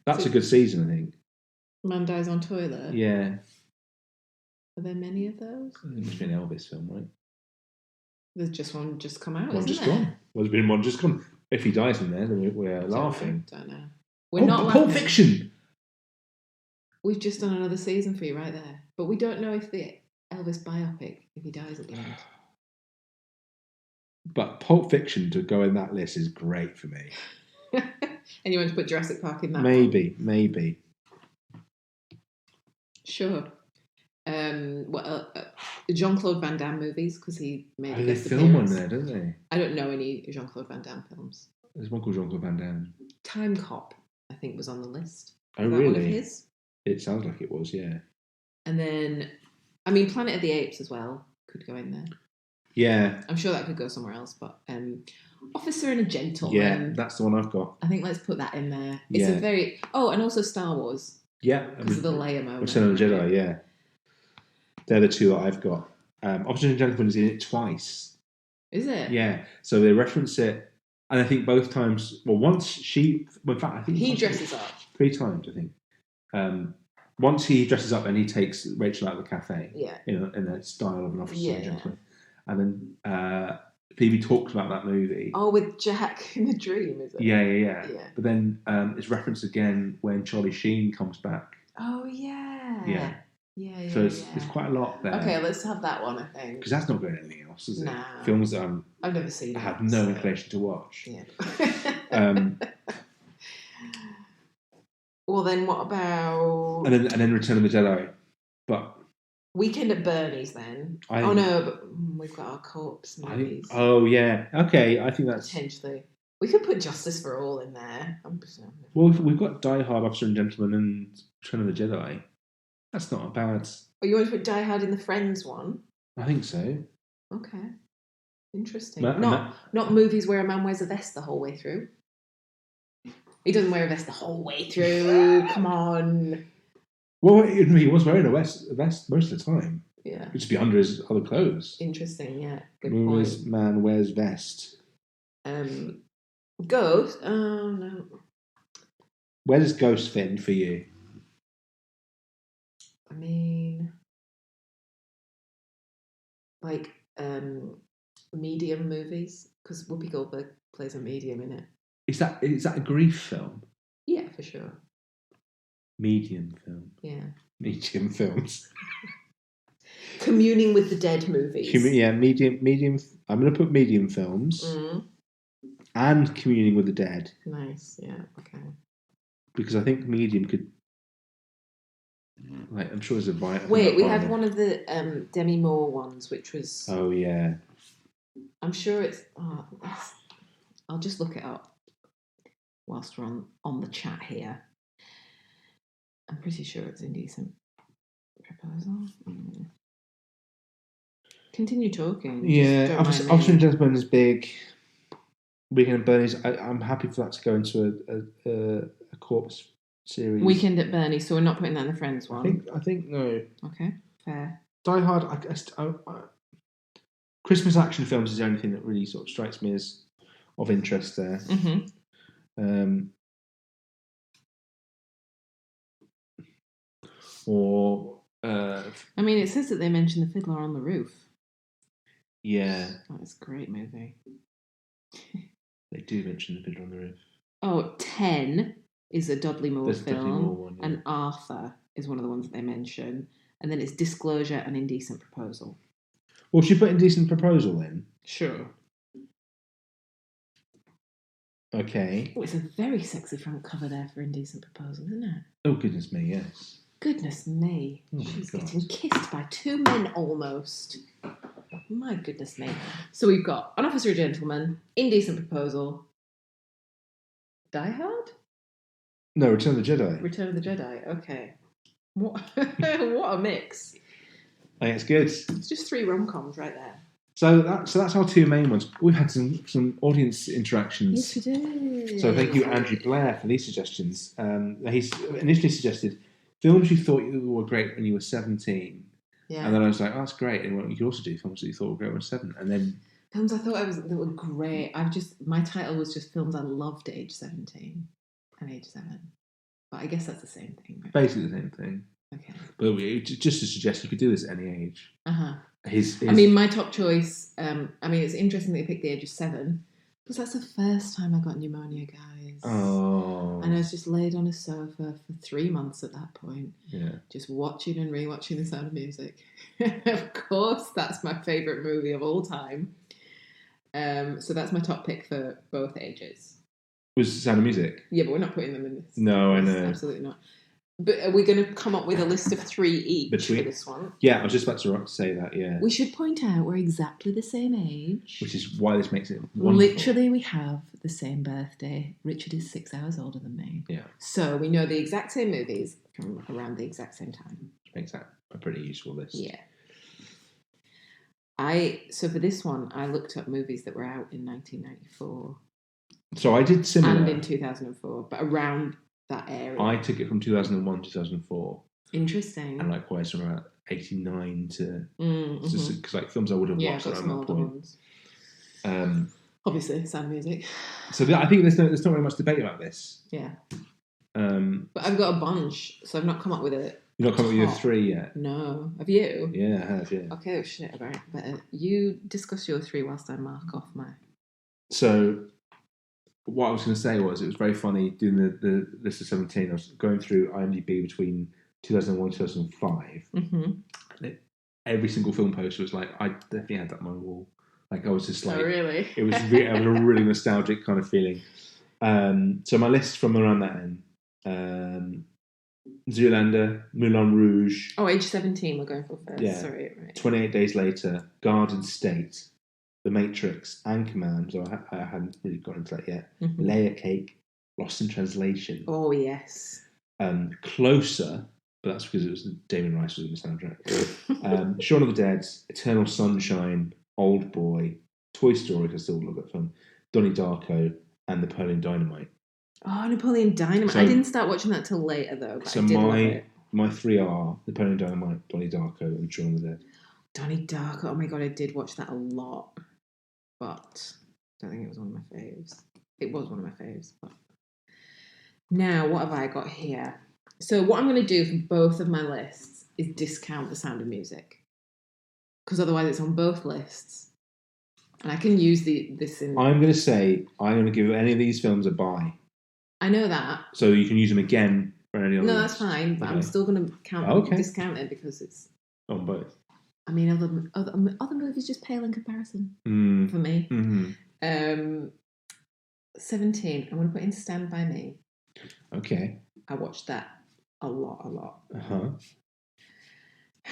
That's a good season, I think. Man dies on toilet? Yeah. Are there many of those? It must be an Elvis film, right? There's just one just come out, One isn't just there? gone. Well, there's been one just gone. If he dies in there, then we're laughing. Don't know. We're not Pulp laughing. Fiction! We've just done another season for you right there. But we don't know if the Elvis biopic, if he dies at the end. But Pulp Fiction to go in that list is great for me. And you want to put Jurassic Park in that Maybe. Sure. Jean-Claude Van Damme movies, because he made a guest film appearance. one there, don't they? I don't know any Jean-Claude Van Damme films. There's one called Jean-Claude Van Damme. Time Cop, I think, was on the list. Oh, Is that really? one of his? It sounds like it was, yeah. And then, I mean, Planet of the Apes as well could go in there. Yeah. I'm sure that could go somewhere else, but Officer and a Gentleman. Yeah, that's the one I've got. I think let's put that in there. It's a very... Oh, and also Star Wars. Yeah. Because of the Leia moment. Return of the Jedi, yeah. They're the two that I've got. Officer and Gentleman is in it twice. Is it? Yeah. So they reference it, and I think both times... Well, once she... Well, in fact, I think... He dresses up. 3 times, I think. Once he dresses up and he takes Rachel out of the cafe. Yeah. In a style of an Officer and Gentleman. And then Phoebe talks about that movie. Oh, with Jack in the Dream, is it? Yeah. But then it's referenced again when Charlie Sheen comes back. Oh, yeah. Yeah. Yeah. So there's quite a lot there. Okay, let's have that one, I think. Because that's not going anything else, is it? Nah. Films that I've never seen. I have no inclination to watch. Yeah. Well, then what about... And then Return of the Jedi. But... Weekend at Bernie's, then. But we've got our corpse movies. Yeah. Okay, I think that's... Potentially. We could put Justice for All in there. Well, we've got Die Hard, Officer and Gentleman, and Return of the Jedi. That's not a bad... Oh, you want to put Die Hard in the Friends one? I think so. Okay. Interesting. Not movies where a man wears a vest the whole way through. He doesn't wear a vest the whole way through. Come on. Well, he was wearing a vest most of the time. Yeah. It'd just be under his other clothes. Interesting, yeah. Good point. Man wears vest. Ghost? Oh, no. Where does Ghost fit in for you? I mean... Like, medium movies? Because Whoopi Goldberg plays a medium in it. Is that a grief film? Yeah, for sure. Medium film. Yeah. Medium films. Communing with the Dead movies. Medium. I'm going to put medium films. And Communing with the Dead. Nice, yeah, okay. Because I think medium could... Like, I'm sure there's a bite. Wait, we had one of the Demi Moore ones, which was... Oh, yeah. I'm sure it's... I'll just look it up whilst we're on the chat here. I'm pretty sure it's Indecent Proposal. Continue talking. Yeah, Officer and Gentleman is big. Weekend at Bernie's, I'm happy for that to go into a corpse series. Weekend at Bernie's, so we're not putting that in the Friends one? I think no. Okay, fair. Die Hard, Christmas action films is the only thing that really sort of strikes me as of interest there. Mm-hmm. I mean, it says that they mentioned The Fiddler on the Roof. Yeah. That's a great movie. They do mention The Fiddler on the Roof. Oh, 10 is a Dudley Moore film. Dudley Moore one, yeah. And Arthur is one of the ones that they mention. And then it's Disclosure and Indecent Proposal. Well, should we put Indecent Proposal in? Sure. Okay. Oh, it's a very sexy front cover there for Indecent Proposal, isn't it? Oh, goodness me, yes. Goodness me. Oh, she's getting kissed by 2 men almost. My goodness me. So we've got An Officer, a Gentleman, Indecent Proposal, Die Hard? No, Return of the Jedi. Return of the Jedi, okay. What a mix. I think it's good. It's just 3 rom-coms right there. So that's our 2 main ones. We've had some audience interactions. Yes, we did. So thank you, Andrew Blair, for these suggestions. He's initially suggested films you thought you were great when you were 17. Yeah. And then I was like, oh, that's great. And you could also do films that you thought were great when you were 7. And then films I thought that were great. My title was just films I loved at age 17 and age 7. But I guess that's the same thing, right? Basically the same thing. Okay. But just to suggest you could do this at any age. Uh-huh. I mean, my top choice, it's interesting that you picked the age of 7, because that's the first time I got pneumonia, guys. Oh. And I was just laid on a sofa for 3 months at that point. Yeah. Just watching and rewatching The Sound of Music. Of course, that's my favourite movie of all time. So that's my top pick for both ages. Was The Sound of Music? Yeah, but we're not putting them in this. No, I know. Absolutely not. But are we going to come up with a list of 3 each for this one? Yeah, I was just about to say that, yeah. We should point out we're exactly the same age. Which is why this makes it wonderful. Literally, we have the same birthday. Richard is 6 hours older than me. Yeah. So we know the exact same movies from around the exact same time. Which makes that a pretty useful list. Yeah. So for this one, I looked up movies that were out in 1994. So I did similar. And in 2004, but around that area. I took it from 2001 to 2004. Interesting. And likewise from about 89 to... Because like films I would have watched around that point. Obviously, Sound of Music. So I think there's not very much debate about this. Yeah. But I've got a bunch, so I've not come up with a... You've not come up with your 3 yet? No. Have you? Yeah, I have, yeah. Okay, oh shit, about better. You discuss your 3 whilst I mark off my... So... What I was going to say was, it was very funny doing the list of 17. I was going through IMDb between 2001 and 2005. And every single film poster was like, I definitely had that on my wall. Like, I was just like... Oh, really? It was a really nostalgic kind of feeling. So my list from around that end. Zoolander, Moulin Rouge. Oh, age 17 we're going for first. Yeah. Sorry. Right. 28 Days Later, Garden State, The Matrix, Anchorman, so I hadn't really got into that yet. Layer Cake, Lost in Translation. Oh, yes. Closer, but that's because it was Damon Rice was in the soundtrack. Shaun of the Dead, Eternal Sunshine, Old Boy, Toy Story, because I still love that film, Donnie Darko, and Napoleon Dynamite. Oh, Napoleon Dynamite. So, I didn't start watching that till later, though, but I did love it. My 3 are Napoleon Dynamite, Donnie Darko, and Shaun of the Dead. Donnie Darko, oh my god, I did watch that a lot. But I don't think it was one of my faves. It was one of my faves. But now, what have I got here? So what I'm going to do for both of my lists is discount The Sound of Music. Because otherwise it's on both lists. And I can use this in... I'm going to say, I'm going to give any of these films a buy. I know that. So you can use them again for any other No, that's fine. But okay. I'm still going to discount it because it's... On both. I mean, other movies just pale in comparison for me. 17, I'm going to put in Stand By Me. Okay. I watched that a lot. Uh-huh.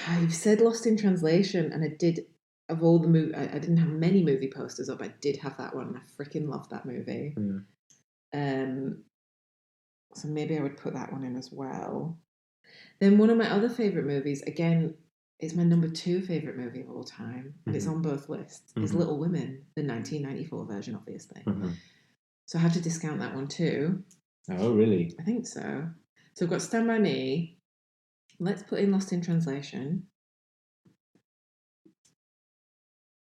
I've said Lost in Translation, and I did, of all the movies, I didn't have many movie posters up, I did have that one, and I freaking loved that movie. So maybe I would put that one in as well. Then one of my other favourite movies, again, it's my number 2 favourite movie of all time, and it's on both lists. It's Little Women, the 1994 version, obviously. So I have to discount that one too. Oh, really? I think so. So I've got Stand By Me. Let's put in Lost in Translation.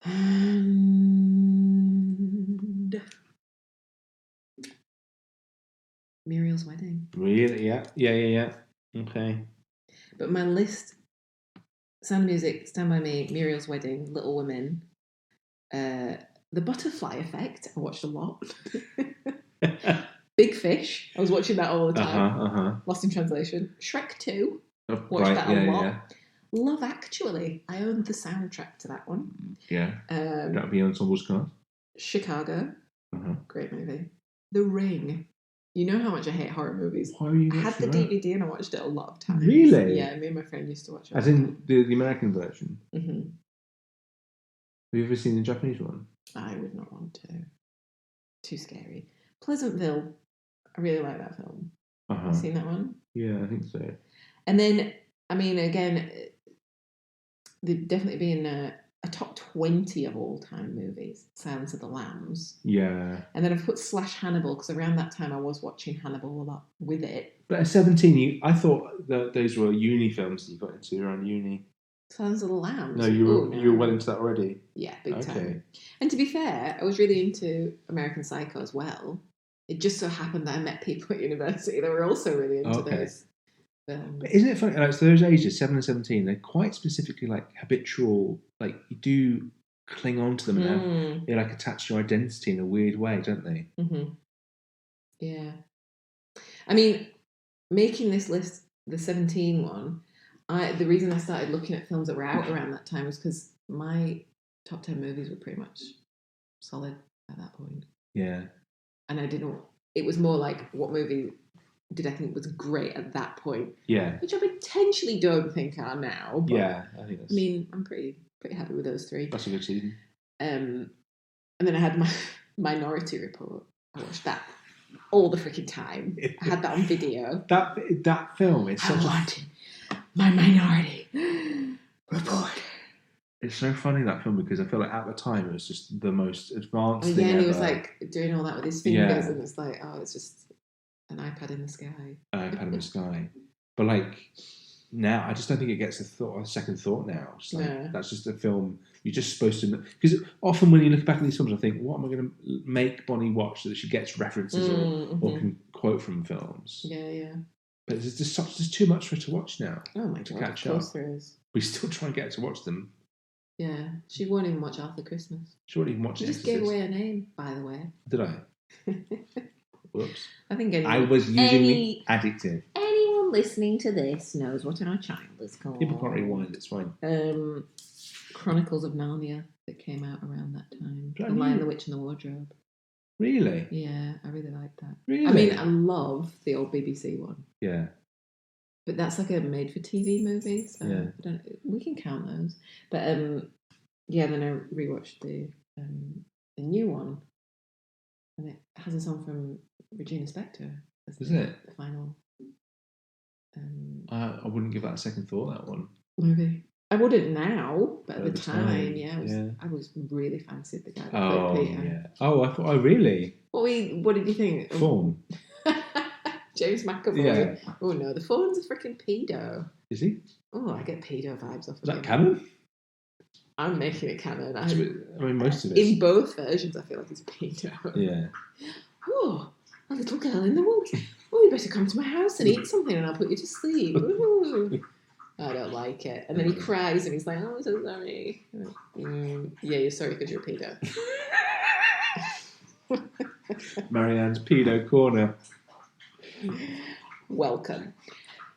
And Muriel's Wedding. Really? Yeah. Okay. But my list... Sound of Music, Stand By Me, Muriel's Wedding, Little Women, The Butterfly Effect, I watched a lot. Big Fish, I was watching that all the time. Lost in Translation. Shrek 2, watched that a lot. Yeah. Love Actually, I owned the soundtrack to that one. Yeah. That would be Ensemble's card. Chicago, great movie. The Ring. You know how much I hate horror movies. Why are you I had the DVD and I watched it a lot of times. Really? Yeah, me and my friend used to watch it. As in the American version? Mm-hmm. Have you ever seen the Japanese one? I would not want to. Too scary. Pleasantville. I really like that film. Have you seen that one? Yeah, I think so. And then, I mean, again, they'd definitely be in a top 20 of all-time movies. Silence of the Lambs. Yeah. And then I've put /Hannibal, because around that time I was watching Hannibal a lot with it. But at 17, I thought that those were uni films that you got into around uni. Silence of the Lambs? No, you were well into that already? Yeah, big time. And to be fair, I was really into American Psycho as well. It just so happened that I met people at university that were also really into those films. But isn't it funny? Like, so those ages, 7 and 17, they're quite specifically like habitual. Like you do cling on to them and they're like attached to your identity in a weird way, don't they? Mm-hmm. Yeah. I mean, making this list, the 17 one, the reason I started looking at films that were out around that time was because my top 10 movies were pretty much solid at that point. Yeah. And it was more like, what movie did I think was great at that point? Yeah. Which I potentially don't think are now. But, yeah, I think that's... I mean, I'm pretty happy with those three. That's a good season. And then I had my Minority Report. I watched that all the freaking time. I had that on video. That film is such my Minority Report. It's so funny, that film, because I feel like at the time it was just the most advanced thing and ever. he was like doing all that with his fingers, and it's like, oh, it's just an iPad in the sky. An iPad in the sky. But like now, I just don't think it gets a second thought now. It's like, that's just a film you're just supposed to know. Because often when you look back at these films, I think, what am I going to make Bonnie watch so that she gets references or can quote from films? Yeah. But there's too much for her to watch now. Oh my God, of course there is. We still try and get her to watch them. Yeah, she won't even watch Arthur Christmas. She won't even watch it. She just gave away her name, by the way. Did I? Whoops. I think I was using the adjective. Anyone listening to this knows what our child is called. People can't rewind, it's fine. Chronicles of Narnia that came out around that time. The Lion, the Witch and the Wardrobe. Really? Yeah, I really like that. Really? I mean, I love the old BBC one. Yeah. But that's like a made-for-TV movie, so we can count those. But then I rewatched the new one, and it has a song from Regina Spektor. Is it? The final. I wouldn't give that a second thought, that one. Movie. I wouldn't now, but at the time, I was really fancied the guy that played Peter. Yeah. Oh, I thought, really? What did you think? Fawn. James McAvoy. Yeah. Oh no, the Fawn's a freaking pedo. Is he? Oh, I get pedo vibes off of him. Is that canon? I'm making it canon. I mean, most of it. In both versions, I feel like he's pedo. Yeah. Oh, a little girl in the woods. Oh, you better come to my house and eat something and I'll put you to sleep. Ooh. I don't like it. And then he cries and he's like, oh, I'm so sorry. Yeah, you're sorry because you're a pedo. Marianne's pedo corner. Welcome.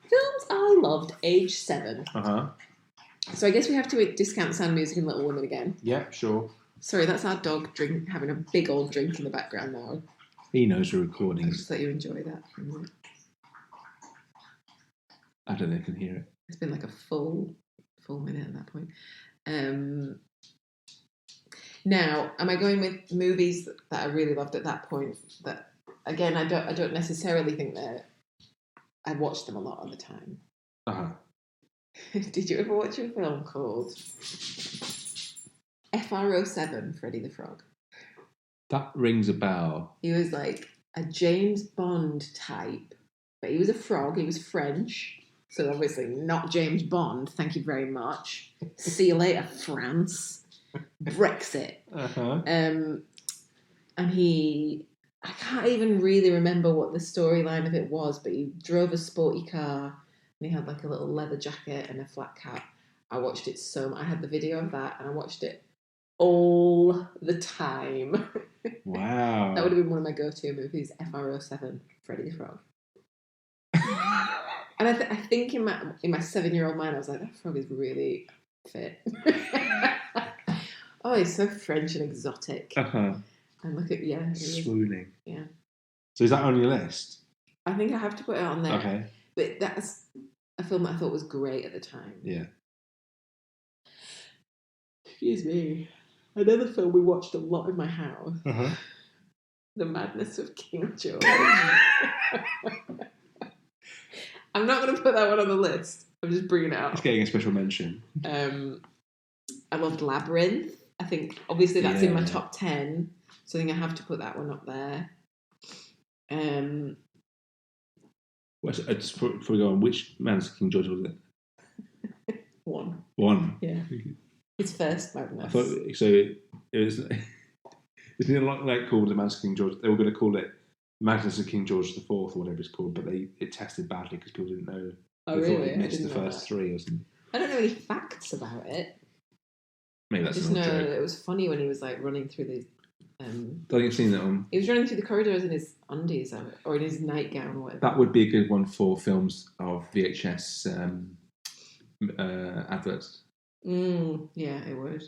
Films I loved, age 7. Uh-huh. So I guess we have to discount Sound of Music and Little Women again. Yeah, sure. Sorry, that's our dog having a big old drink in the background now. He knows we're recording. I'll just let you enjoy that for a minute. I don't know if you can hear it. It's been like a full minute at that point. Now, am I going with movies that I really loved at that point? That again, I don't necessarily think that I watched them a lot at the time. Uh-huh. Did you ever watch a film called FR07, Freddy the Frog? That rings a bell. He was like a James Bond type, but he was a frog. He was French, so obviously not James Bond. Thank you very much. See you later, France. Brexit. Uh-huh. And I can't even really remember what the storyline of it was, but he drove a sporty car and he had like a little leather jacket and a flat cap. I watched it I had the video of that and I watched it all the time. Wow. That would have been one of my go-to movies, FR07, Freddy the Frog. And I think in my 7-year-old mind, I was like, that frog is really fit. Oh, he's so French and exotic. Uh-huh. And look at, swooning. Yeah. So is that on your list? I think I have to put it on there. Okay. But that's a film that I thought was great at the time. Yeah. Excuse me. Another film we watched a lot in my house. Uh-huh. The Madness of King George. I'm not going to put that one on the list. I'm just bringing it out. It's getting a special mention. I loved Labyrinth. I think, obviously, that's in my top 10. So I think I have to put that one up there. Just before we go on, which Madness of King George was it? One. Yeah. His first Madness. I thought so. It was. Isn't it like called the Madness of King George? They were going to call it Madness of King George IV or whatever it's called, but it tested badly because people didn't know. Oh, they really? thought it missed the first 3 or something. I don't know any facts about it. Maybe that's I just an know old joke. it was funny when he was like running through the. Don't think I've seen that one. He was running through the corridors in his undies or in his nightgown or whatever. That would be a good one for films of VHS adverts. Yeah, it would.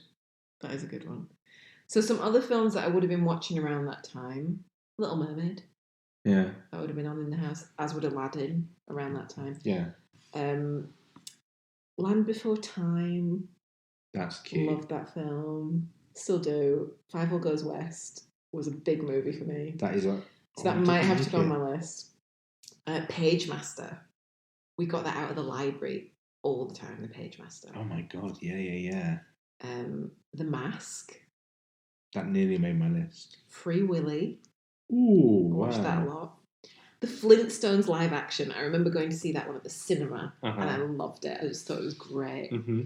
That is a good one. So some other films that I would have been watching around that time. Little Mermaid. Yeah. That would have been on in the house, as would Aladdin around that time. Yeah. Land Before Time. That's cute. Loved that film. Still do. Five All Goes West was a big movie for me. That is a... So that might have to go on my list. Page Master. We got that out of the library all the time, the Page Master. Oh my God, yeah. The Mask. That nearly made my list. Free Willy. Ooh, Watched that a lot. The Flintstones live action. I remember going to see that one at the cinema, and I loved it. I just thought it was great. Mm-hmm.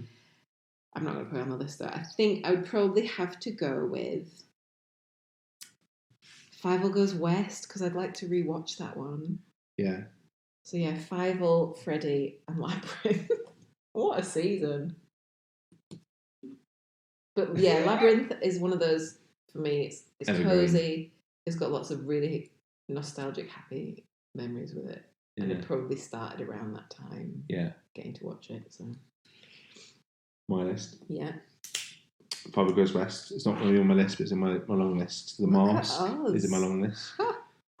I'm not going to put it on the list though. I think I would probably have to go with Five All Goes West because I'd like to rewatch that one. Yeah. So yeah, Five All, Freddy, and Labyrinth. What a season! But yeah, Labyrinth is one of those for me. It's cozy. It's got lots of really nostalgic, happy memories with it, and it probably started around that time. Yeah, getting to watch it. So my list. Yeah. Five All Goes West. It's not really on my list, but it's in my long list. The Mask is in my long list.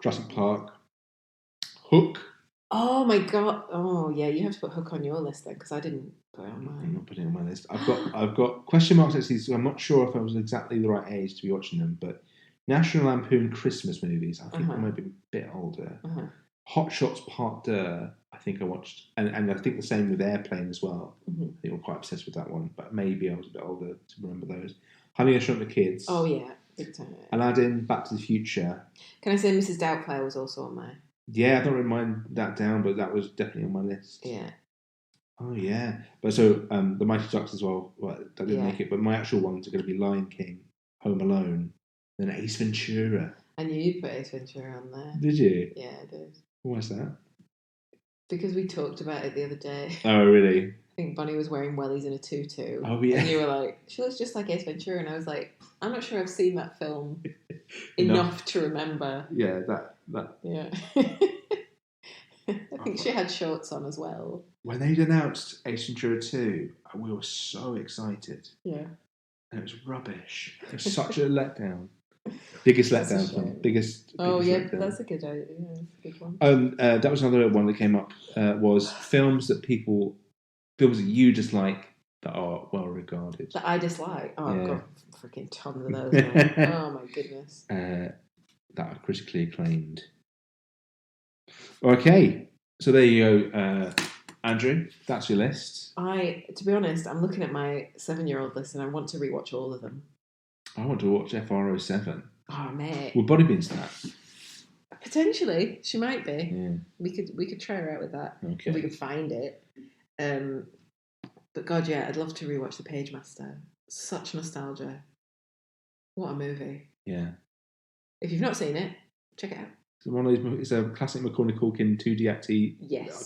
Jurassic Park. Hook. Oh my God! Oh yeah, you have to put Hook on your list then, because I didn't put it on mine. I'm not putting it on my list. I've got question marks at these. So I'm not sure if I was exactly the right age to be watching them, but National Lampoon Christmas movies. I think I might be a bit older. Hot Shots Part 2. I think I watched, and I think the same with Airplane as well. I think I'm quite obsessed with that one, but maybe I was a bit older to remember those. Honey, I Shrunk the Kids. Oh yeah, big time. Aladdin, Back to the Future. Can I say Mrs. Doubtfire was also on mine? Yeah, I don't really mind that down, but that was definitely on my list. Yeah. Oh yeah, but so the Mighty Ducks as well. Well, that didn't make it, but my actual ones are going to be Lion King, Home Alone, then Ace Ventura. I knew you'd put Ace Ventura on there. Did you? Yeah, I did. Why's that? Because we talked about it the other day. Oh really? I think Bonnie was wearing wellies and a tutu. Oh yeah. And you were like, she looks just like Ace Ventura, and I was like, I'm not sure I've seen that film enough to remember. Yeah, that. Yeah. I think she had shorts on as well. When they'd announced Ace Ventura 2, we were so excited. Yeah. And it was rubbish. It was such a letdown. Biggest letdown film. Biggest letdown. That's a good idea. Yeah, that's a good one. That was another one that came up, was films that you dislike that are well regarded. That I dislike? Oh, I've got freaking tons of those. Oh my goodness. That are critically acclaimed. Okay, so there you go, Andrew. That's your list. To be honest, I'm looking at my 7-year-old list and I want to rewatch all of them. I want to watch FR07. Oh mate, Will Bonnie be into that? Potentially, she might be. Yeah. We could try her out with that. Okay. If we could find it. But God, yeah, I'd love to rewatch The Page Master. Such nostalgia. What a movie. Yeah. If you've not seen it, check it out. It's a classic Macaulay Culkin 2D acty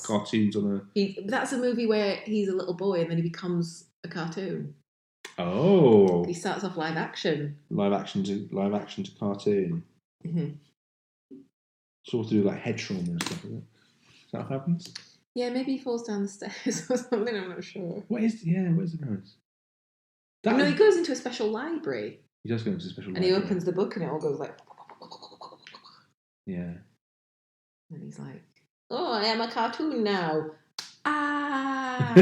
cartoons on a... That's a movie where he's a little boy and then he becomes a cartoon. Oh. He starts off live action. Live action to cartoon. Mm-hmm. Sort of do like head trauma and stuff, isn't it? Is that what happens? Yeah, maybe he falls down the stairs or something, I'm not sure. Where's the noise? No, he goes into a special library. He does go into a special library. And he opens the book and it all goes like... Yeah. And he's like, oh, I am a cartoon now. Ah!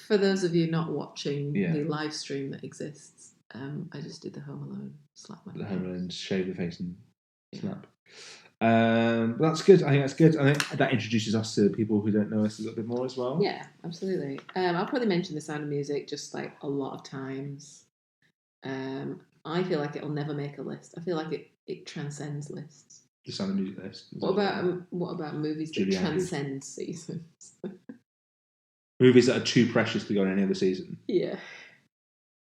For those of you not watching the live stream that exists, I just did the Home Alone slap my face. The Home Alone shave the face and snap. But that's good. I think that's good. I think that introduces us to people who don't know us a little bit more as well. Yeah, absolutely. I'll probably mention The Sound of Music just like a lot of times. I feel like it'll never make a list. I feel like it transcends lists. The Sound of Music list. What about movies that transcend seasons? Movies that are too precious to go on any other season. Yeah,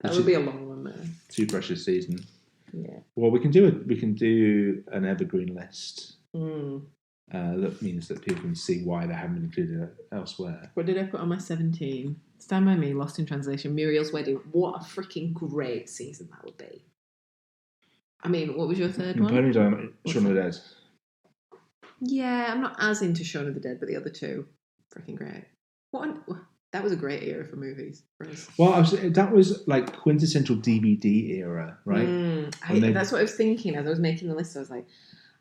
that would be a long one there. Too precious season. Yeah. Well, we can do an evergreen list. That means that people can see why they haven't been included elsewhere. What did I put on my 17? Stand By Me, Lost in Translation, Muriel's Wedding. What a freaking great season that would be. I mean, what was your third one? Napoleon Dynamite, Shaun of the Dead. Yeah, I'm not as into Shaun of the Dead, but the other two, freaking great. That was a great era for movies. For us. Well, that was like quintessential DVD era, right? That's what I was thinking as I was making the list. I was like,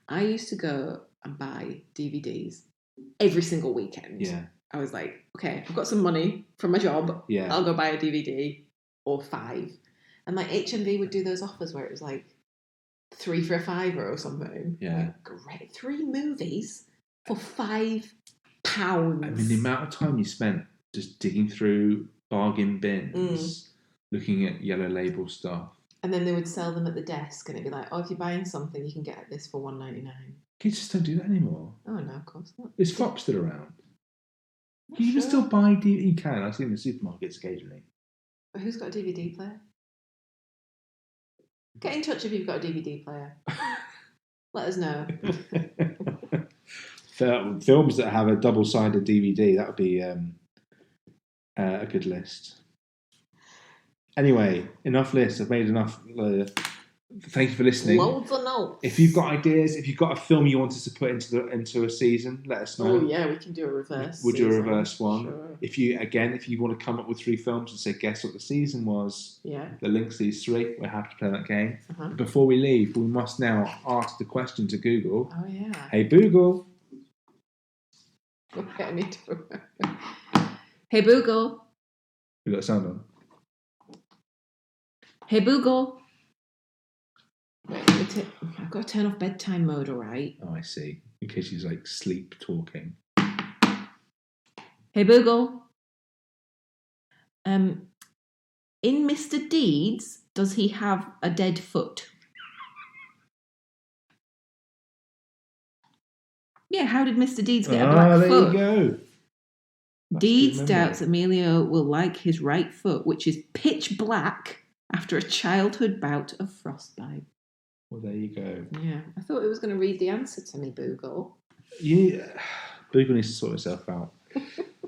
I used to go and buy DVDs every single weekend. Yeah. I was like, okay, I've got some money from my job. Yeah. I'll go buy a DVD or 5. And like HMV would do those offers where it was like 3 for a $5 or something. Yeah. Like, great. 3 movies for £5. I mean, the amount of time you spent just digging through bargain bins, looking at yellow label stuff. And then they would sell them at the desk and it'd be like, oh, if you're buying something, you can get this for $1.99. Kids just don't do that anymore. Oh, no, of course not. Is FOP still around? Can you still buy DVD? You can. I've seen in the supermarkets occasionally. But who's got a DVD player? Get in touch if you've got a DVD player. Let us know. Films that have a double-sided DVD, that would be a good list. Anyway, enough lists. I've made enough. Thank you for listening. Loads of notes. If you've got ideas, if you've got a film you want us to put into a season, let us know. Oh yeah, we can do a reverse. We'll do a reverse one. Sure. If you want to come up with 3 films and say guess what the season was, the links to these 3, we're happy to play that game. But before we leave, we must now ask the question to Google. Oh yeah. Hey Google. Okay, I need to. Hey Google. You got a sound on? Hey Google. I've got to turn off bedtime mode, all right? Oh, I see. In case she's like sleep talking. Hey Google. In Mr. Deeds, does he have a dead foot? Yeah, how did Mr. Deeds get a black foot? There you go. Deeds doubts Emilio will like his right foot, which is pitch black after a childhood bout of frostbite. Well, there you go. Yeah, I thought it was going to read the answer to me, Boogle. Yeah, Boogle needs to sort itself out.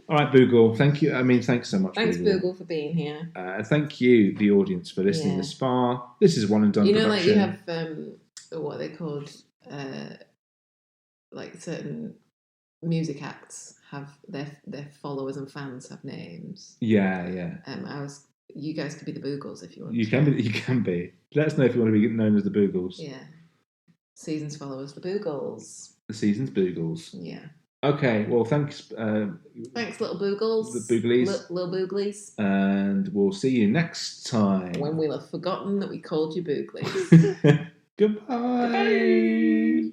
All right, Boogle. Thank you. I mean, thanks so much. Thanks, Boogle, for being here. Thank you, the audience, for listening this far. This is One and Done. You know, production. like you have what are they called? Like certain music acts have their followers and fans have names. Yeah. You guys could be the Boogles if you want. You can be. Let us know if you want to be known as the Boogles. Yeah. Season's followers, the Boogles. The Season's Boogles. Yeah. Okay. Well, thanks. Thanks, little Boogles. The Booglies. Little Booglies. And we'll see you next time. When we'll have forgotten that we called you Booglies. Goodbye.